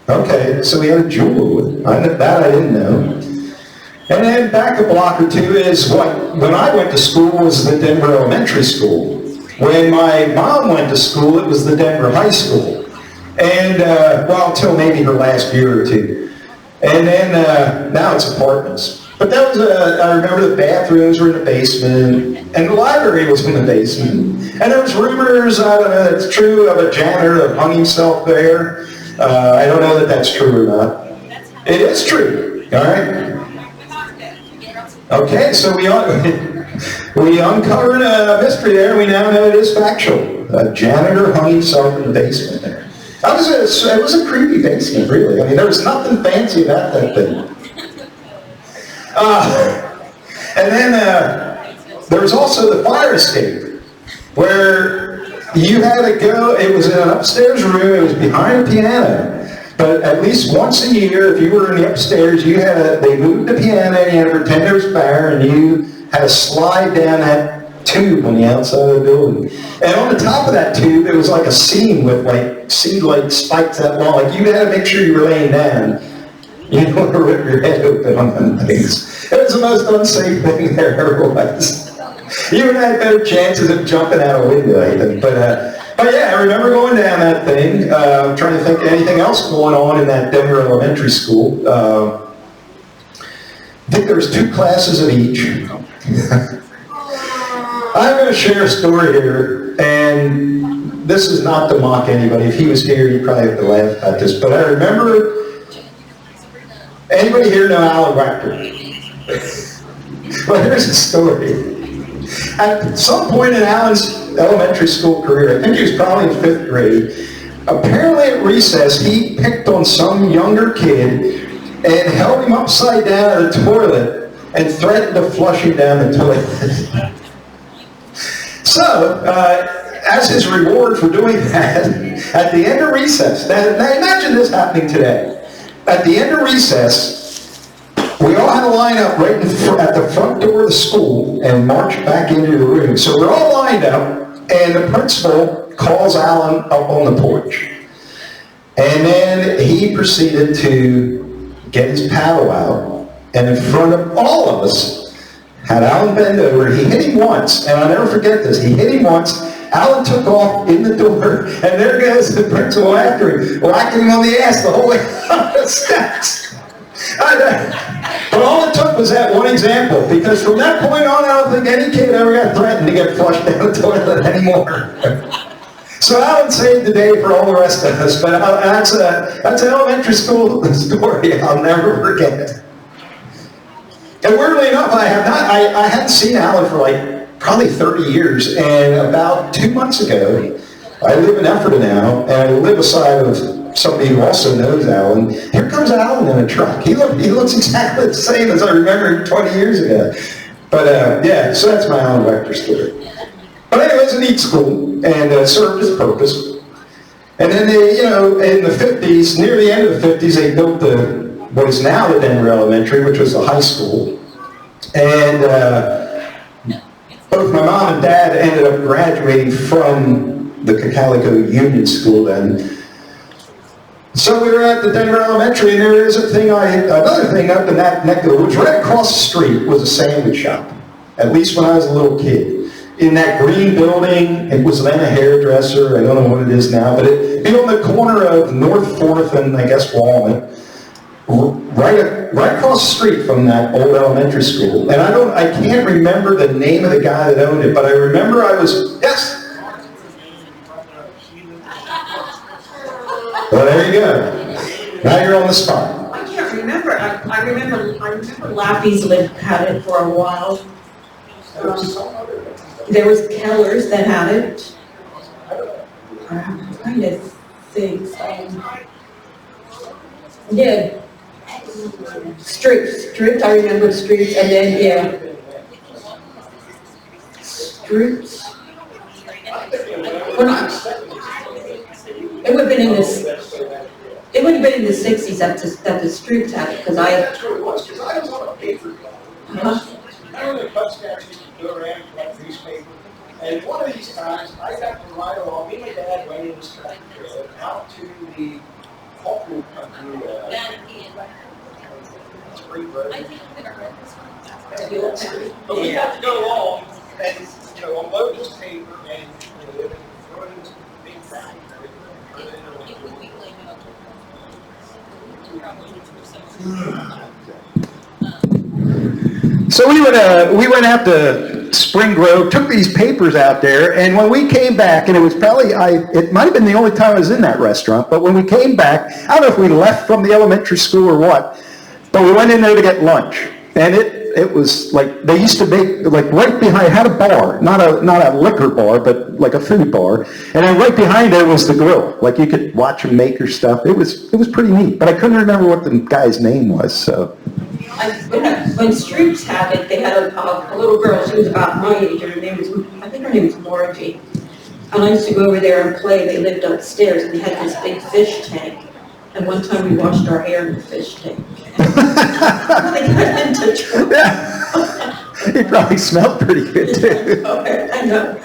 Okay, so we had a jewelry. That I didn't know. And then back a block or two is when I went to school was the Denver Elementary School. When my mom went to school, it was the Denver High School. And, until maybe her last year or two. And then now it's apartments. But that was I remember the bathrooms were in the basement, and the library was in the basement. And there was rumors, I don't know if it's true, of a janitor that hung himself there. I don't know that that's true or not. It is true, all right? Okay, so we uncovered a mystery there. We now know it is factual. A janitor hung himself in the basement there. It was a creepy basement, really. I mean, there was nothing fancy about that thing. And then there was also the fire escape, where you had to go, it was in an upstairs room, it was behind a piano, but at least once a year, if you were in the upstairs, they moved the piano and you had to pretend there was fire, and you had to slide down that tube on the outside of the building. And on the top of that tube, there was like a seam with like seed-like spikes that long, like you had to make sure you were laying down. You don't want to rip your head open on them things. It was the most unsafe thing there ever was. You would have had better chances of jumping out a window, I think. But yeah, I remember going down that thing. I'm trying to think of anything else going on in that Denver elementary school. I think there was 2 classes of each. I'm going to share a story here, and this is not to mock anybody. If he was here, he'd probably have to laugh at this. But I remember, anybody here know Alan Wachter? Well, here's the story. At some point in Alan's elementary school career, I think he was probably in 5th grade, apparently at recess, he picked on some younger kid and held him upside down at the toilet and threatened to flush him down the toilet. So, as his reward for doing that, at the end of recess, now imagine this happening today. At the end of recess, we all had to line up right at the front door of the school and march back into the room. So we're all lined up, and the principal calls Alan up on the porch. And then he proceeded to get his paddle out, and in front of all of us, had Alan bend over. He hit him once, and I'll never forget this. He hit him once. Alan took off in the door, and there goes the principal after him, whacking him on the ass the whole way up the steps. But all it took was that one example, because from that point on, I don't think any kid ever got threatened to get flushed down the toilet anymore. So Alan saved the day for all the rest of us, but that's an elementary school story I'll never forget. And weirdly enough, I hadn't seen Alan for like probably 30 years, and about 2 months ago, I live in Ephrata now, and I live beside of somebody who also knows Alan. Here comes Alan in a truck. He looks exactly the same as I remember him 20 years ago. But yeah, so that's my Alan Wachter story. But anyway, it was a neat school, and served its purpose. And then they, in the 50s, near the end of the 50s, they built what is now the Denver Elementary, which was the high school. And both my mom and dad ended up graduating from the Cocalico Union School then. So we were at the Denver Elementary, and there is another thing up in that neck of the woods. Right across the street was a sandwich shop, at least when I was a little kid. In that green building, it was then a hairdresser. I don't know what it is now, but it'd be on the corner of North 4th and I guess Walnut, right across the street from that old elementary school. And I can't remember the name of the guy that owned it, but I remember yes. Well, there you go. Now you're on the spot. I can't remember. I remember Laffy's had it for a while. There was Keller's that had it. I'm trying to think. Yeah. Strips. I remember Strips, and then Strips. We're not. It would have been in this. It would have been in the 60s that the Strips had it, because I. That's what it was, because I was on a paper. I remember the bus guys used to go around and collect newspaper, and one of these times I got to ride along. Me and my dad went in this tractor trailer out to the Hawkwood Country. Spring Road. But we had to go along and unload this paper and throw it in this big bag. So we went out to Spring Grove, took these papers out there, and when we came back, and it was probably, it might have been the only time I was in that restaurant, but when we came back, I don't know if we left from the elementary school or what, but we went in there to get lunch, and it was like, they used to make, like right behind, had a bar, not a liquor bar, but like a food bar, and then right behind there was the grill, like you could watch them make their stuff. It was pretty neat, but I couldn't remember what the guy's name was, so. when Stroops had it, they had a little girl, she was about my age, and I think her name was Margie. And I used to go over there and play, they lived upstairs, and they had this big fish tank. And one time we washed our hair in the fish tank. They got into trouble. He probably smelled pretty good too. I know.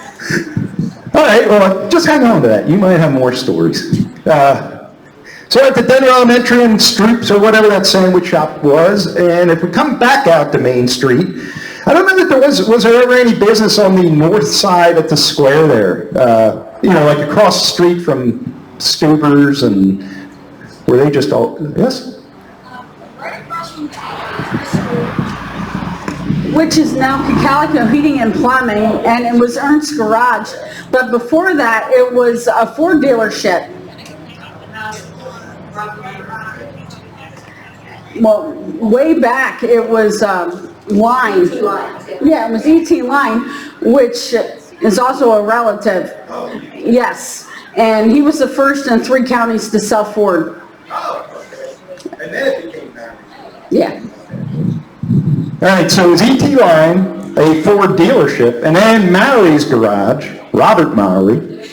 All right, well, just hang on to that. You might have more stories. So at the Denver Elementary and Stroops, or whatever that sandwich shop was, and if we come back out to Main Street, I don't know that was there ever any business on the north side at the square there? Like across the street from Stuber's, and were they just all, yes? Right across from the Which is now Calico Heating and Plumbing, and it was Ernst's Garage. But before that, it was a Ford dealership. Well, way back, it was Line. Yeah, it was E.T. Line, which is also a relative. Yes, and he was the first in 3 counties to sell Ford. Oh, okay. And then it became that. Yeah. All right, so it was E.T. Line, a Ford dealership, and then Mowry's Garage, Robert Mowry,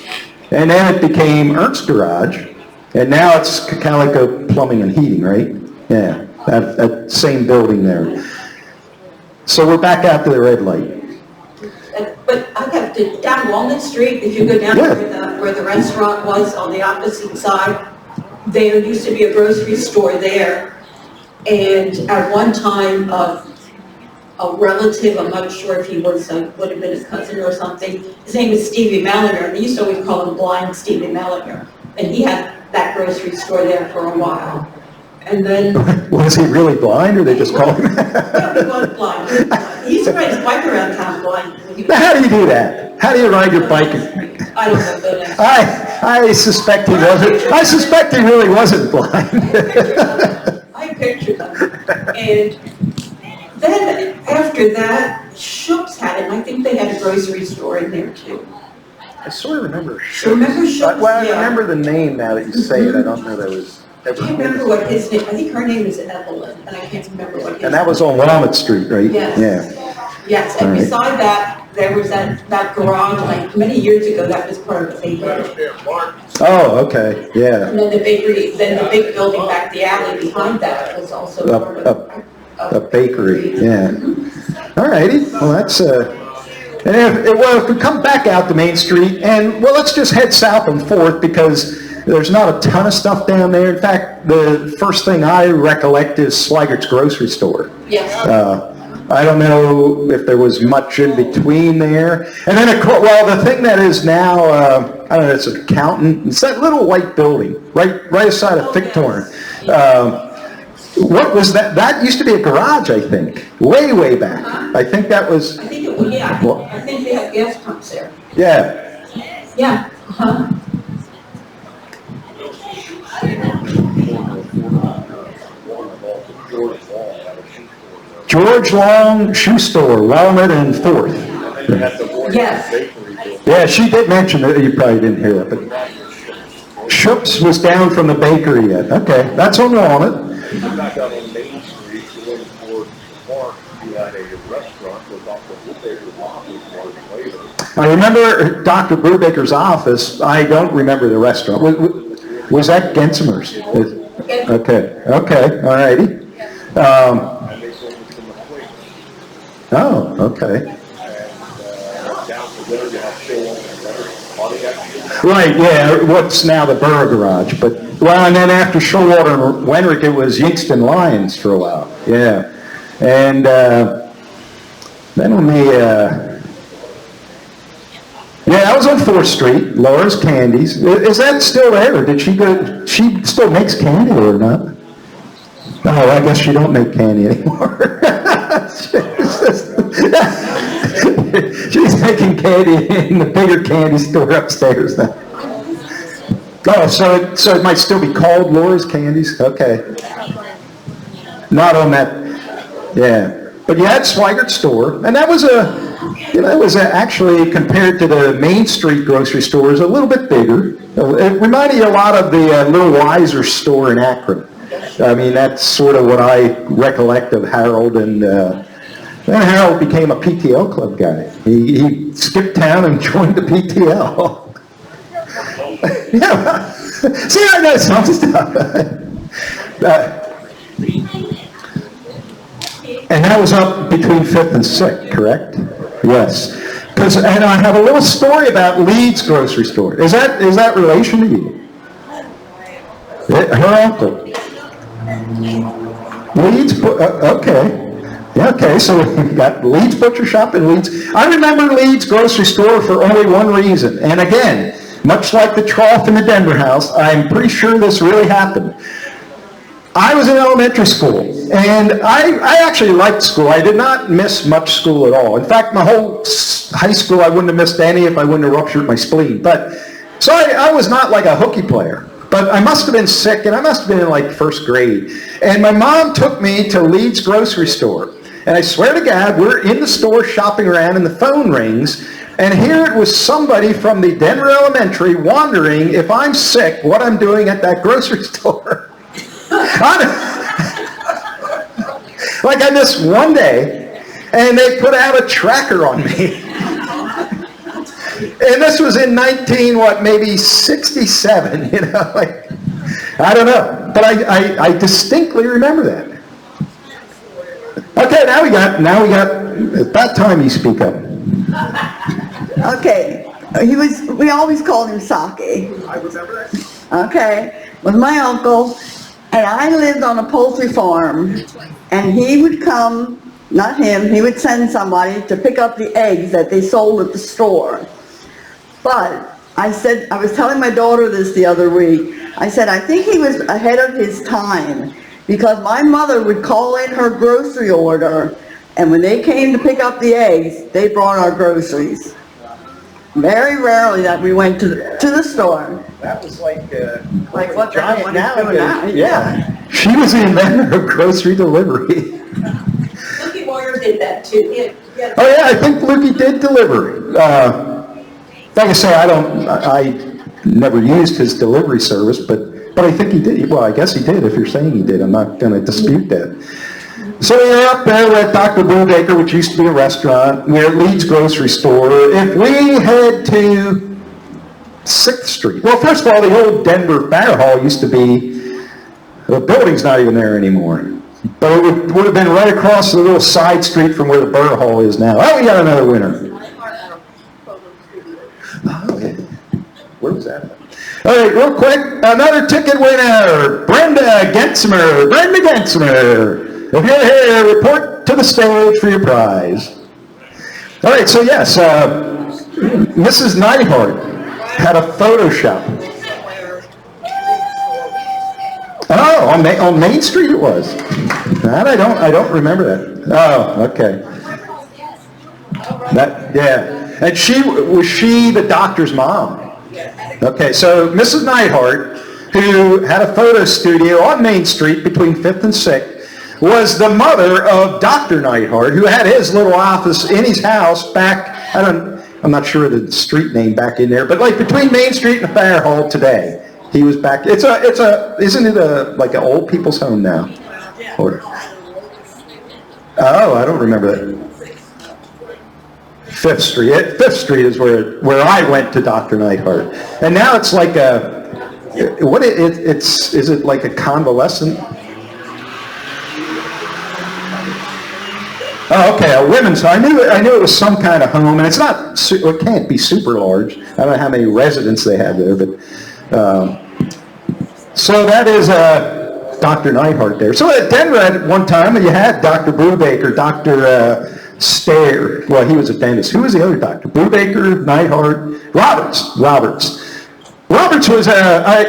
and then it became Ernst's Garage, and now it's Calico Plumbing and Heating, right? Yeah, that same building there. So we're back out to the red light. But I have to, down Walnut Street, if you go down where the restaurant was on the opposite side, there used to be a grocery store there. And at one time, a relative, I'm not sure if he was, would have been a cousin or something, his name was Stevie Mellinger, and they used to always call him Blind Stevie Mellinger. And he had that grocery store there for a while. And then... Was he really blind, or they just called him? No, he was blind. He used to ride his bike around town blind. How do you do that? How do you ride your bike? I don't know the answer. I suspect he wasn't. I suspect he really wasn't blind. I pictured them. And then after that, Shook's had it, and I think they had a grocery store in there too. I sort of remember. Remember Shook's? Well, I Yeah. remember the name now that you say it. I don't know that was. I can't remember what his name, I think her name is Evelyn, and I can't remember what his. And that was on Walnut Street, right? Yes. Yeah. Yes, and All right. beside that, there was that garage, like many years ago, that was part of the bakery. Oh, okay. Yeah. And then the bakery, then the big building back the alley behind that was also part of. A bakery. Yeah. All righty. Well, that's and if we come back out to Main Street, and well, let's just head south and forth because there's not a ton of stuff down there. In fact, the first thing I recollect is Swigert's grocery store. Yes. I don't know if there was much in between there. And then, of course, well, the thing that is now, I don't know, it's an accountant. It's that little white building right aside of Victorine. What was that? That used to be a garage, I think, way back. I think that was. I think it was, yeah. Well, I think they have gas pumps there. Yeah. Yeah. Uh-huh. George Long Shoe Store, Walnut and 4th. Yes. Yeah, she did mention it. You probably didn't hear that, but Shook's was down from the bakery yet. Okay, that's on Walnut. Back out on Main Street, going toward the park, you had a restaurant with Dr. Woodbaker's office later. I remember Dr. Brubaker's office. I don't remember the restaurant. Was that Gensimer's? Okay, all righty. And they sold it to McQueen. Oh, okay. And down from there, you have Stroll and Leonard. Right, yeah, what's now the Borough Garage. But, well, and then after Showalter and Wenrick, it was Yinkston Lions for a while. Yeah. And then on the, yeah, I was on 4th Street, Laura's Candies. Is that still there, or did she go, she still makes candy or not? Oh, I guess she don't make candy anymore. She's making candy in the bigger candy store upstairs now. Oh, so it might still be called Laura's Candies? Okay. Not on that, yeah. But you had Swigert's store, and that was actually, compared to the Main Street grocery stores, a little bit bigger. It reminded you a lot of the Little Wiser store in Akron. I mean, that's sort of what I recollect of Harold, and then Harold became a PTL club guy. He skipped town and joined the PTL. Yeah, see, I know some stuff. And that was up between 5th and 6th, correct? Yes. And I have a little story about Leeds Grocery Store. Is that relation to you? Her uncle. Leeds, okay. Yeah, okay, so we've got Leeds Butcher Shop in Leeds. I remember Leeds Grocery Store for only one reason. And again, much like the trough in the Denver house, I'm pretty sure this really happened. I was in elementary school, and I actually liked school. I did not miss much school at all. In fact, my whole high school, I wouldn't have missed any if I wouldn't have ruptured my spleen. So I was not like a hooky player. But I must have been sick, and I must have been in like first grade. And my mom took me to Leeds Grocery Store. And I swear to God, we're in the store shopping around, and the phone rings. And here it was somebody from the Denver Elementary wondering if I'm sick, what I'm doing at that grocery store. Like I missed one day, and they put out a tracker on me. And this was in maybe 67, you know, like, I don't know. But I distinctly remember that. Okay, now we got, at that time you speak up. Okay, we always called him Saki. I remember that. Okay, was my uncle, and I lived on a poultry farm, and he would come, not him, he would send somebody to pick up the eggs that they sold at the store. But I was telling my daughter this the other week, I said, I think he was ahead of his time, because my mother would call in her grocery order, and when they came to pick up the eggs, they brought our groceries. Very rarely that we went to the store. That was like what giant everyone is doing now. Yeah. She was the inventor of grocery delivery. Lukey Warrior did that too. Oh yeah, I think Lukey did deliver. Like I say, I never used his delivery service, but I think he did. Well, I guess he did if you're saying he did. I'm not going to dispute that. So we're up there at Dr. Brubaker, which used to be a restaurant. We're at Leeds Grocery Store. If we head to 6th Street, well, first of all, the old Denver Fire Hall used to be, the building's not even there anymore. But it would have been right across the little side street from where the Burr Hall is now. Oh, we got another winner. Oh, yeah. Where was that? All right, real quick, another ticket winner, Brenda Gensimer. Brenda Gensimer. If you're here, report to the stage for your prize. All right, so yes, Mrs. Neidhart had a Photoshop. Oh, on Main Street it was. That I don't remember that. Oh, okay. Yeah, and was she the doctor's mom? Okay, so Mrs. Neidhart, who had a photo studio on Main Street between 5th and 6th, was the mother of Dr. Neidhart, who had his little office in his house back, I'm not sure the street name back in there, but like between Main Street and the Fire Hall today. He was back, isn't it like an old people's home now? Or, oh, I don't remember that. 5th Street. 5th Street is where I went to Dr. Neidhart. And now it's like is it like a convalescent? Oh, okay, a women's home. I knew it was some kind of home, and it can't be super large. I don't know how many residents they have there, but so that is Dr. Neidhart there. So at Denver at one time, you had Dr. Brubaker, Dr. Stair. Well, he was a dentist. Who was the other doctor? Brubaker, Neidhart, Roberts. Roberts was, I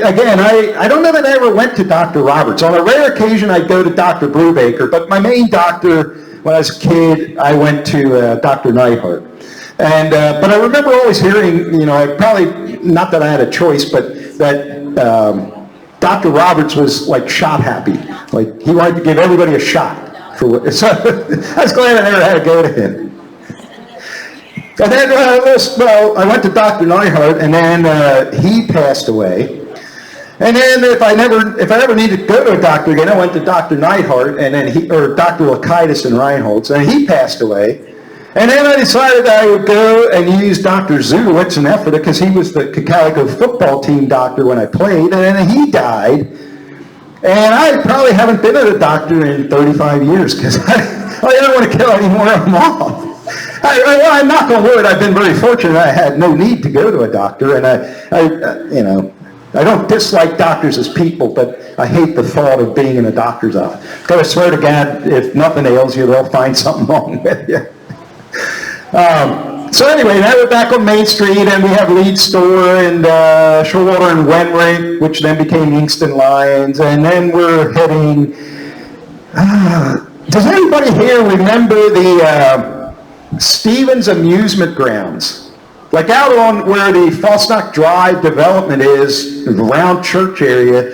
don't know that I ever went to Dr. Roberts. On a rare occasion, I'd go to Dr. Brubaker, but my main doctor, when I was a kid, I went to Dr. Neidhart. And, but I remember always hearing, probably, not that I had a choice, but that Dr. Roberts was like shot happy. Like he wanted to give everybody a shot. So I was glad I never had to go to him. And then, I went to Dr. Neidhart, and then he passed away. And then if I ever needed to go to a doctor again, I went to Dr. Neidhart, and then or Dr. Lakaitis and Reinholtz, and he passed away. And then I decided that I would go and use Dr. Zudowitz in Ephrata because he was the Cocalico football team doctor when I played, and then he died. And I probably haven't been at a doctor in 35 years because I don't want to kill any more of them off. I knock on wood, I've been very fortunate. I had no need to go to a doctor, and I don't dislike doctors as people, but I hate the thought of being in a doctor's office. Because I swear to God, if nothing ails you, they'll find something wrong with you. So anyway, now we're back on Main Street, and we have Leeds Store and Shorewater and Wenrick, which then became Inkster Lions, and then we're heading. Does anybody here remember the Stevens Amusement Grounds? Like out on where the Fosnock Drive development is, the round church area,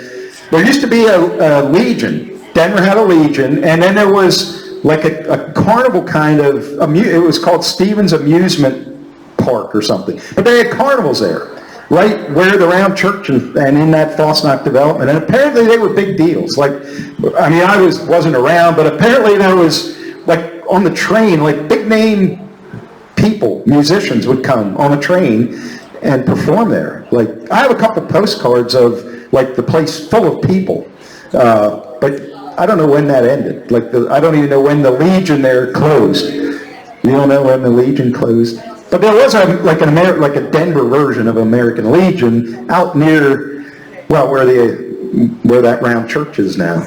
there used to be a Legion. Denver had a Legion, and then there was like a carnival kind of, it was called Stevens Amusement Park or something. But they had carnivals there, right where the round church and in that Fosnock development. And apparently they were big deals. Like, I mean, I wasn't around, but apparently there was, like, on the train, like big name people, musicians would come on a train and perform there. Like, I have a couple postcards of, like, the place full of people. But I don't know when that ended. Like, I don't even know when the Legion there closed. You don't know when the Legion closed. But there was like a Denver version of American Legion out near, well, where that round church is now.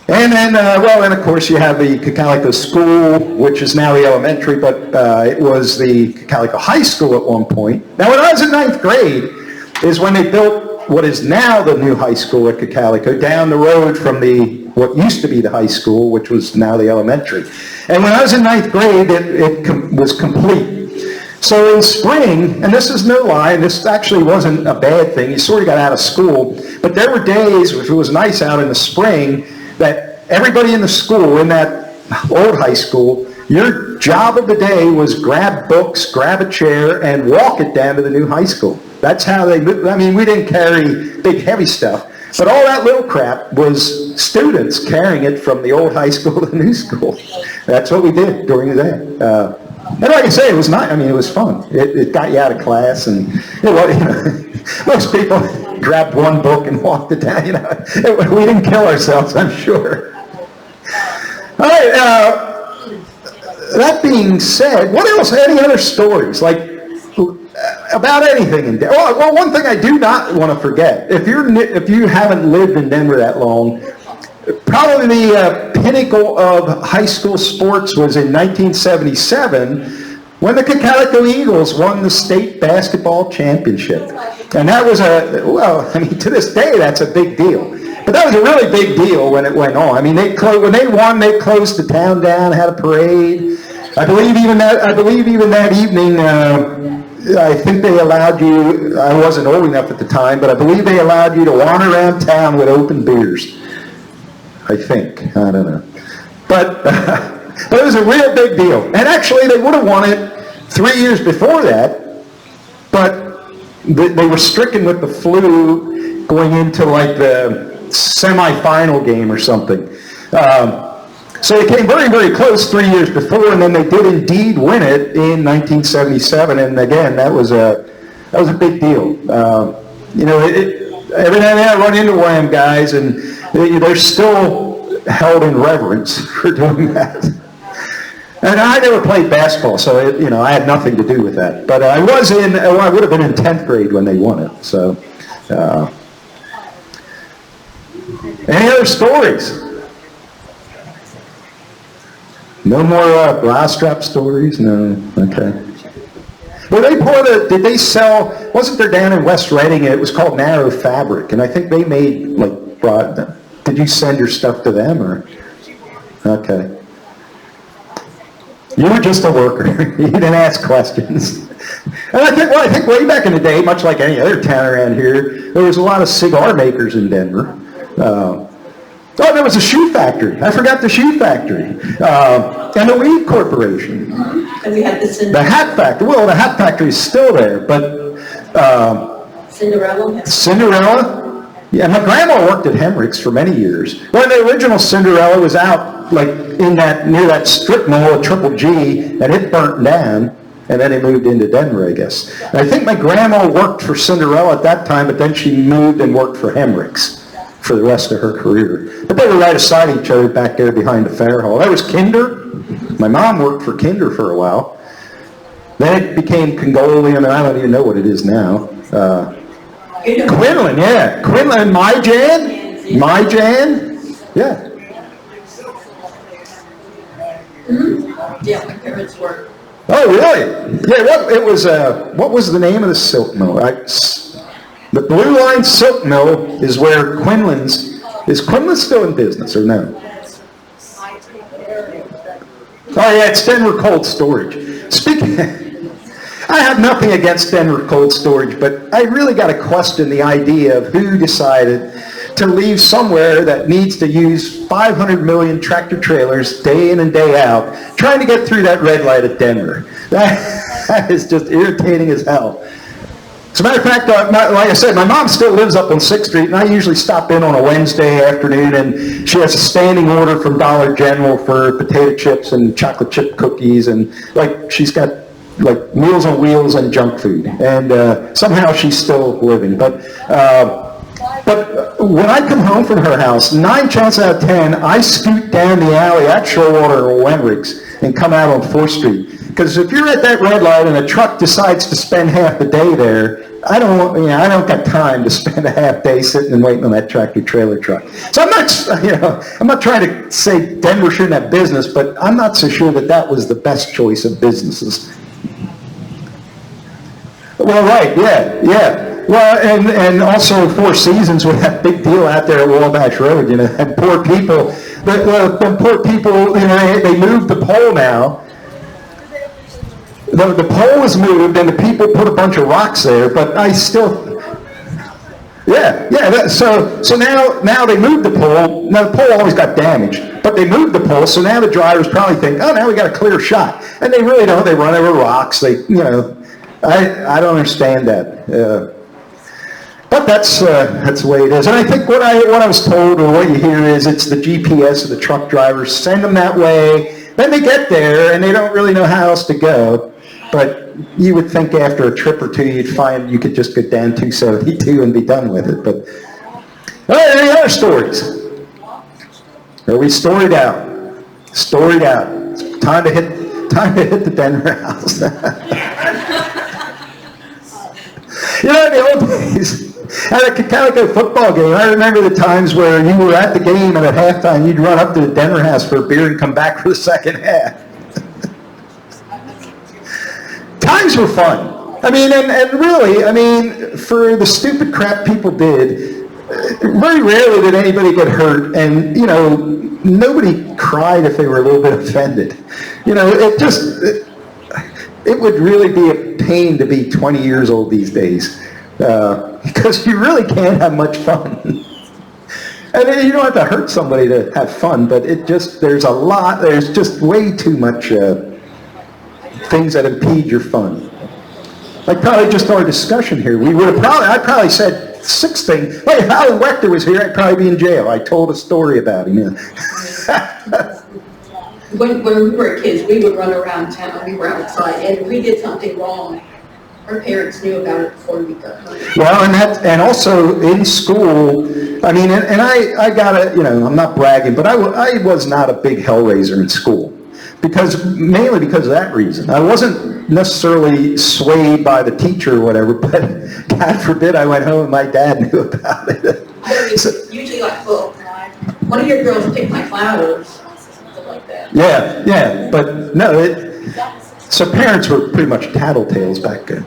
And then, and of course you have the Cocalico School, which is now the elementary, but it was the Cocalico High School at one point. Now, when I was in 9th grade is when they built what is now the new high school at Cocalico, down the road from what used to be the high school, which was now the elementary. And when I was in 9th grade, it was complete. So in spring, and this is no lie, and this actually wasn't a bad thing, you sort of got out of school, but there were days, if it was nice out in the spring, that everybody in the school, in that old high school, your job of the day was grab books, grab a chair, and walk it down to the new high school. That's how we didn't carry big heavy stuff, but all that little crap was students carrying it from the old high school to the new school. That's what we did during the day. And like I say, it was nice. I mean, it was fun. It got you out of class, and most people grabbed one book and walked it down. We didn't kill ourselves, I'm sure. All right. That being said, what else? Any other stories? Like, about anything in Denver. Well, one thing I do not want to forget, if you haven't lived in Denver that long, probably the pinnacle of high school sports was in 1977 when the Cocalico Eagles won the state basketball championship. And that was to this day, that's a big deal. But that was a really big deal when it went on. I mean, when they won, they closed the town down, had a parade. I believe even that evening, I think they allowed you, I wasn't old enough at the time, but I believe they allowed you to wander around town with open beers. I think. I don't know. But it was a real big deal. And actually, they would have won it 3 years before that, but they were stricken with the flu going into like the semifinal game or something. So they came very, very close 3 years before, and then they did indeed win it in 1977. And again, that was a big deal. Every now and then I run into one of them guys, and they're still held in reverence for doing that. And I never played basketball, so I had nothing to do with that. But I would have been in 10th grade when they won it. So, any other stories? No more bra strap stories? No. Okay. Did they sell, wasn't there down in West Reading, it was called Narrow Fabric, and I think they made like bra, did you send your stuff to them or? Okay. You were just a worker. You didn't ask questions. And I think way back in the day, much like any other town around here, there was a lot of cigar makers in Denver. There was a shoe factory. I forgot the shoe factory. And the Weed Corporation. And we had this in... The hat factory. Well, the hat factory is still there, but Cinderella. Cinderella? Yeah, my grandma worked at Hemrick's for many years. Well, the original Cinderella was out, like, in that, near that strip mall at Triple G, and it burnt down, and then they moved into Denver, I guess. And I think my grandma worked for Cinderella at that time, but then she moved and worked for Hemrick's for the rest of her career. But they were right beside each other back there behind the fair hall. That was Kinder. My mom worked for Kinder for a while. Then it became Congolium, and I don't even know what it is now. Quinlan, yeah. Quinlan, My Jan? Yeah. Yeah, my parents were. Oh, really? Yeah, what was the name of the silk mill? The Blue Line Silk Mill is where is Quinlan still in business or no? Oh yeah, it's Denver Cold Storage. Speaking, I have nothing against Denver Cold Storage, but I really got to question the idea of who decided to leave somewhere that needs to use 500 million tractor trailers day in and day out, trying to get through that red light at Denver. That is just irritating as hell. As a matter of fact, like I said, my mom still lives up on 6th Street, and I usually stop in on a Wednesday afternoon, and she has a standing order from Dollar General for potato chips and chocolate chip cookies, and like she's got like Meals on Wheels and junk food, and somehow she's still living. But when I come home from her house, 9 chances out of 10, I scoot down the alley at Shorewater or Wenrick's and come out on 4th Street. Because if you're at that red light and a truck decides to spend half the day there, I don't got time to spend a half day sitting and waiting on that tractor trailer truck. So I'm not trying to say Denver shouldn't have business, but I'm not so sure that was the best choice of businesses. Well, right, yeah. Well, and also Four Seasons with that big deal out there at Wabash Road, and poor people, the poor people, they moved the pole now. The pole was moved and the people put a bunch of rocks there, but I still, so now they moved the pole. Now the pole always got damaged, but they moved the pole, so now the drivers probably think, oh, now we got a clear shot. And they really don't. They run over rocks. I don't understand that. But that's the way it is. And I think what I was told, or what you hear, is it's the GPS of the truck drivers. Send them that way. Then they get there and they don't really know how else to go. But you would think after a trip or two you'd find you could just go down 272 and be done with it. But any other stories? Are we storied out? Storied out. It's time to hit the Denver house. In the old days, at a Calico football game, I remember the times where you were at the game and at halftime you'd run up to the Denver house for a beer and come back for the second half. Times were fun. And really, for the stupid crap people did, very rarely did anybody get hurt, and, nobody cried if they were a little bit offended. It would really be a pain to be 20 years old these days, because you really can't have much fun. And you don't have to hurt somebody to have fun, but there's just way too much things that impede your fun. Like probably just our discussion here, I probably said 6 things. Like if Alan Wechter was here, I'd probably be in jail. I told a story about him. When we were kids, we would run around town, we were outside, and if we did something wrong, our parents knew about it before we got home. Well, and also in school, I gotta, I'm not bragging, but I was not a big hellraiser in school. Mainly because of that reason. I wasn't necessarily swayed by the teacher or whatever, but God forbid I went home and my dad knew about it. Usually like, one of your girls picked my flowers, something like that. Yeah, but no, so parents were pretty much tattletales back then.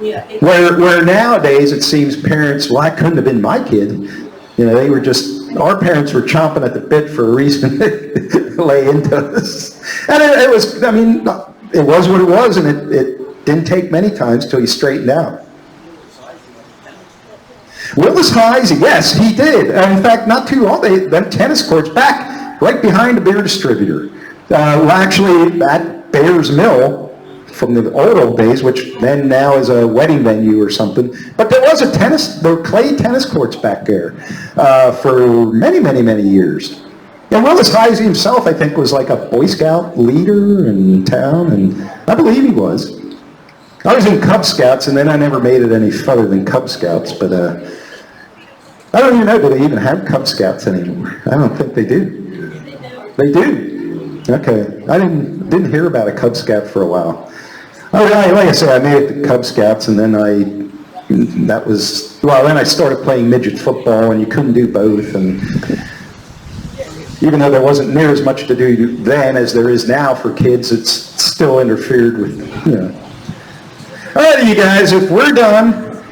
Yeah. Where nowadays it seems parents, well, I couldn't have been my kid. They were our parents were chomping at the bit for a reason to lay into us. And it was what it was, and it didn't take many times till he straightened out. Willis Heisey, yes, he did. And in fact, not too long, them tennis courts back right behind the beer distributor. Actually, at Bear's Mill, from the old days, which then now is a wedding venue or something. But was a tennis, there were clay tennis courts back there for many, many, many years. And Willis Heisey himself, I think, was like a Boy Scout leader in town, and I believe he was. I was in Cub Scouts, and then I never made it any further than Cub Scouts, but I don't even know, do they even have Cub Scouts anymore? I don't think they do. They do? Okay. I didn't hear about a Cub Scout for a while. Like I said, I made it to Cub Scouts, and then then I started playing midget football, and you couldn't do both, and even though there wasn't near as much to do then as there is now for kids, it's still interfered with, you know. All right, you guys, if we're done,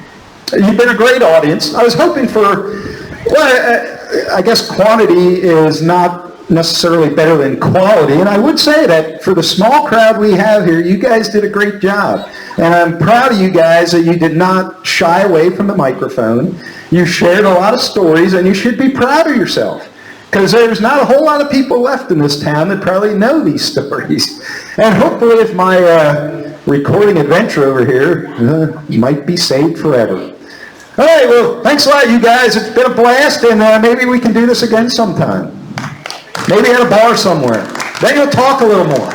you've been a great audience. I was hoping for, well, I guess quantity is not necessarily better than quality, and I would say that for the small crowd we have here, you guys did a great job. And I'm proud of you guys that you did not shy away from the microphone. You shared a lot of stories, and you should be proud of yourself. Because there's not a whole lot of people left in this town that probably know these stories. And hopefully if my recording adventure over here might be saved forever. All right, well, thanks a lot, you guys. It's been a blast, and maybe we can do this again sometime. Maybe at a bar somewhere. Then you'll talk a little more.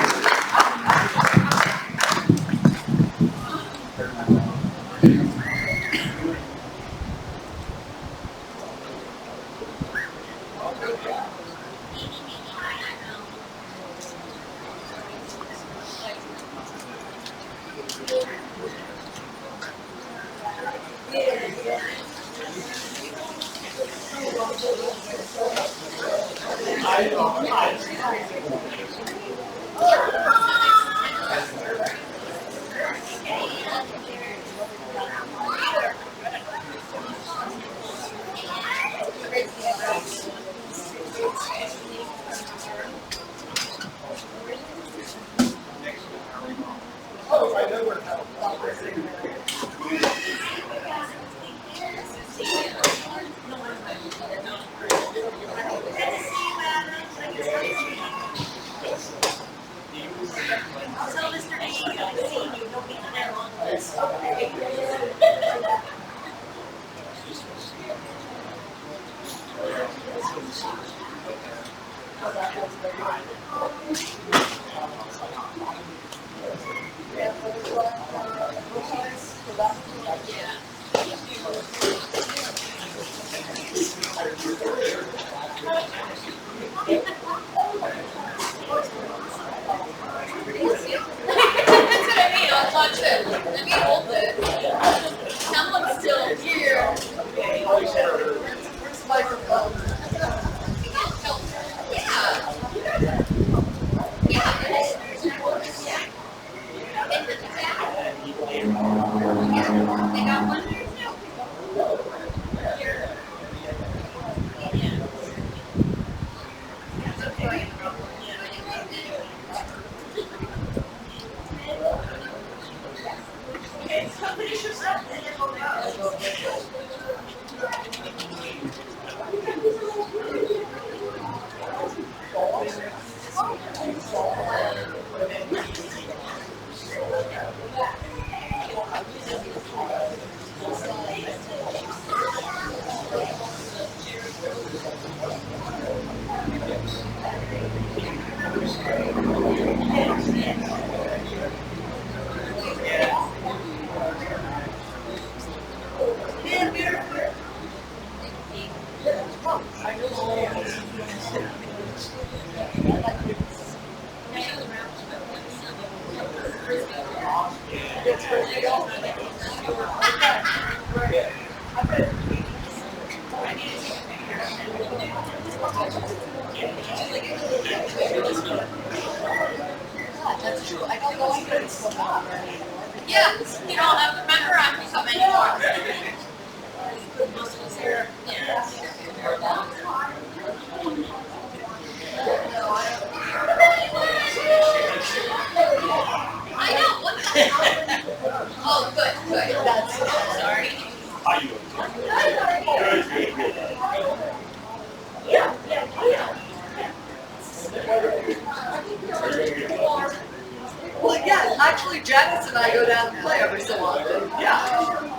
Well, yeah, actually Janice and I go down and play every so often. Yeah.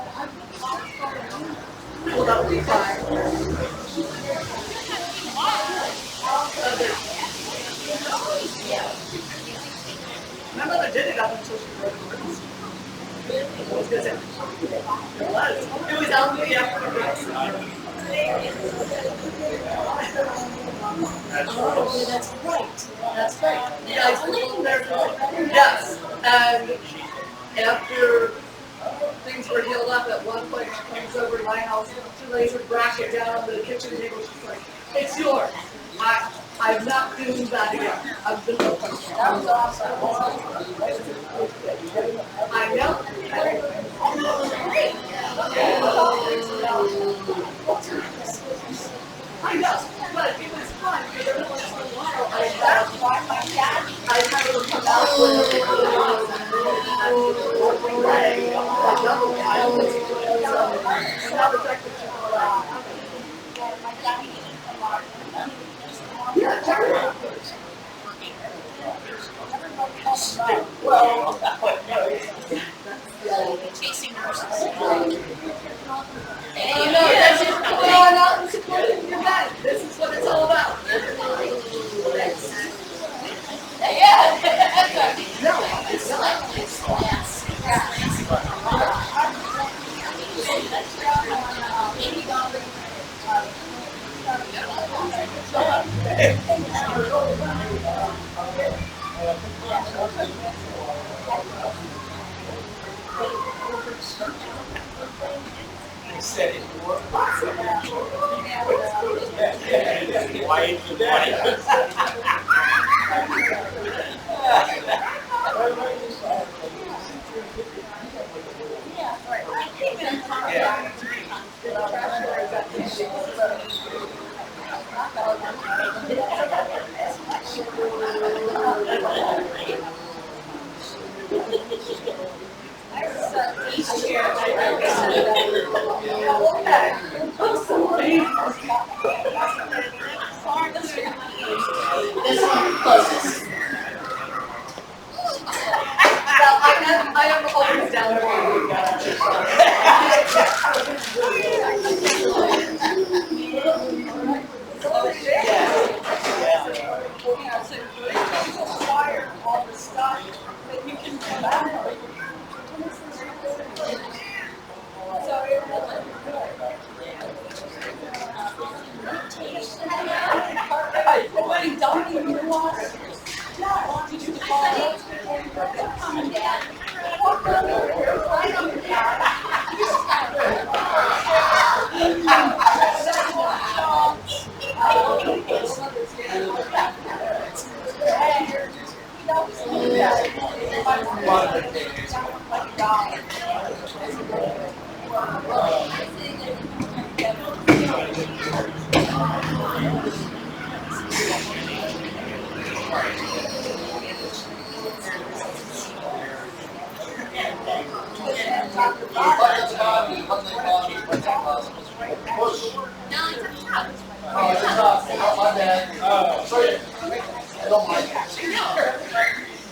that would be fine. My mother did it up until she broke her wrist. It was good. It was out the afternoon. Oh, that's right. That's right. Yes, and after things were healed up, at one point she comes over to my house, she lays her bracket down on the kitchen table, she's like, it's yours. I'm not doing that again. I'm just. That was awesome. I know. I know, but it was fun because every once in a while I had to come out Chasing horses. Oh, no, that's just going out and supporting your bed. This is what it's all about. This one closest. I am always down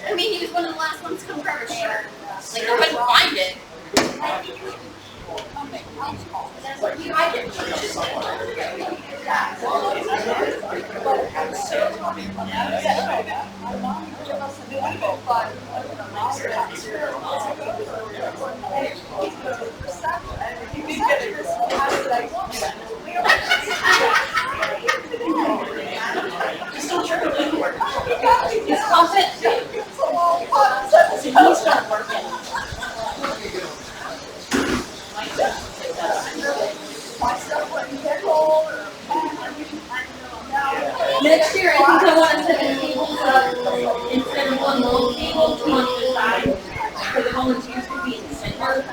I mean, he was one of the last ones to come grab a shirt. Like, I couldn't find it. He's confident. So he started working. Next year, I think I want to set a table up instead of one long table, two on the side, for the volunteers to be in the center.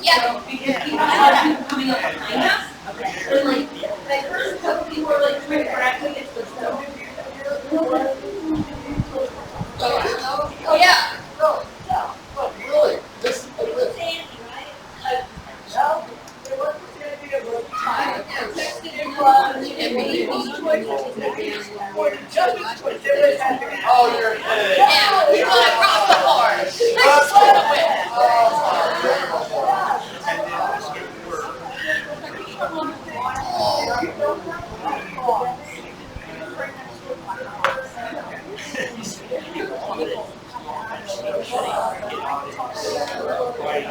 Yeah, because you have people coming up behind us, and like, the first couple people were like trying to grab me, it's the stuff. Oh, yeah. Really? This, oh, you're Yeah, we want to cross the board. Nice to win. I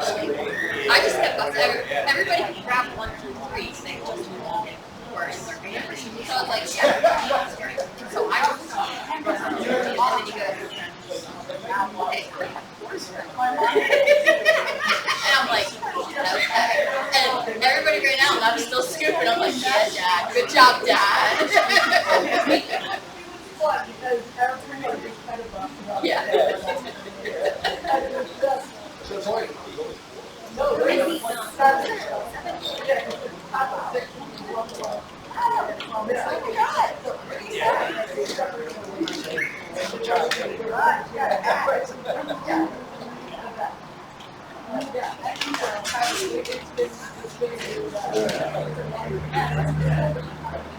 just kept us, everybody can grab 1 through 3, so they just walk in first. So I was like, yeah. So I was, and then he goes, okay. And I'm like, okay. And everybody ran out, and I'm still scooping. I'm like, yeah, Dad. Good job, Dad. Yeah.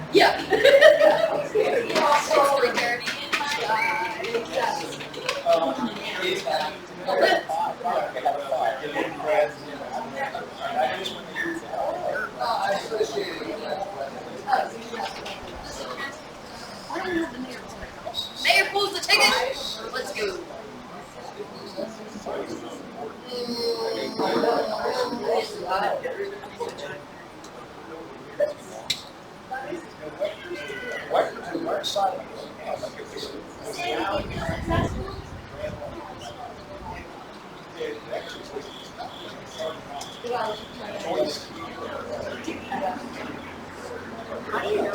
Yeah. Mayor pulls the ticket. Let's go.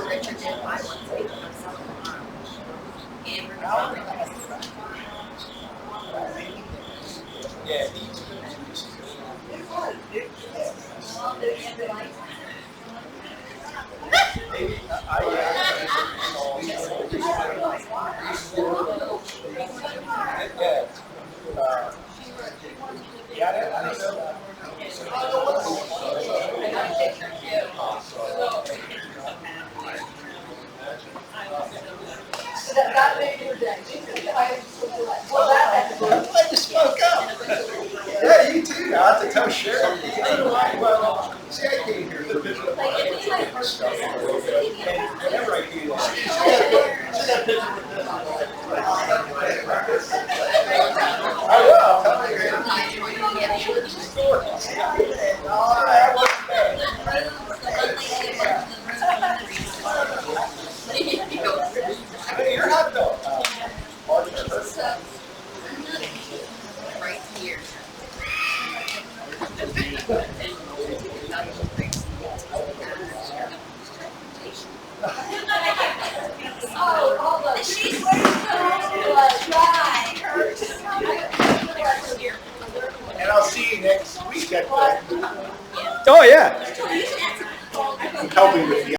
Richard did buy one, so he can sell it tomorrow. And we're gonna That made your day. Glad you spoke up. Yeah, you too. I have to tell Cheryl. Well, see, I came here for business. Whenever I do that. I will. I'll tell you. All right. Hey, you're hot dog. right here. She's And I'll see you next week at the... Oh, yeah. I'm helping with the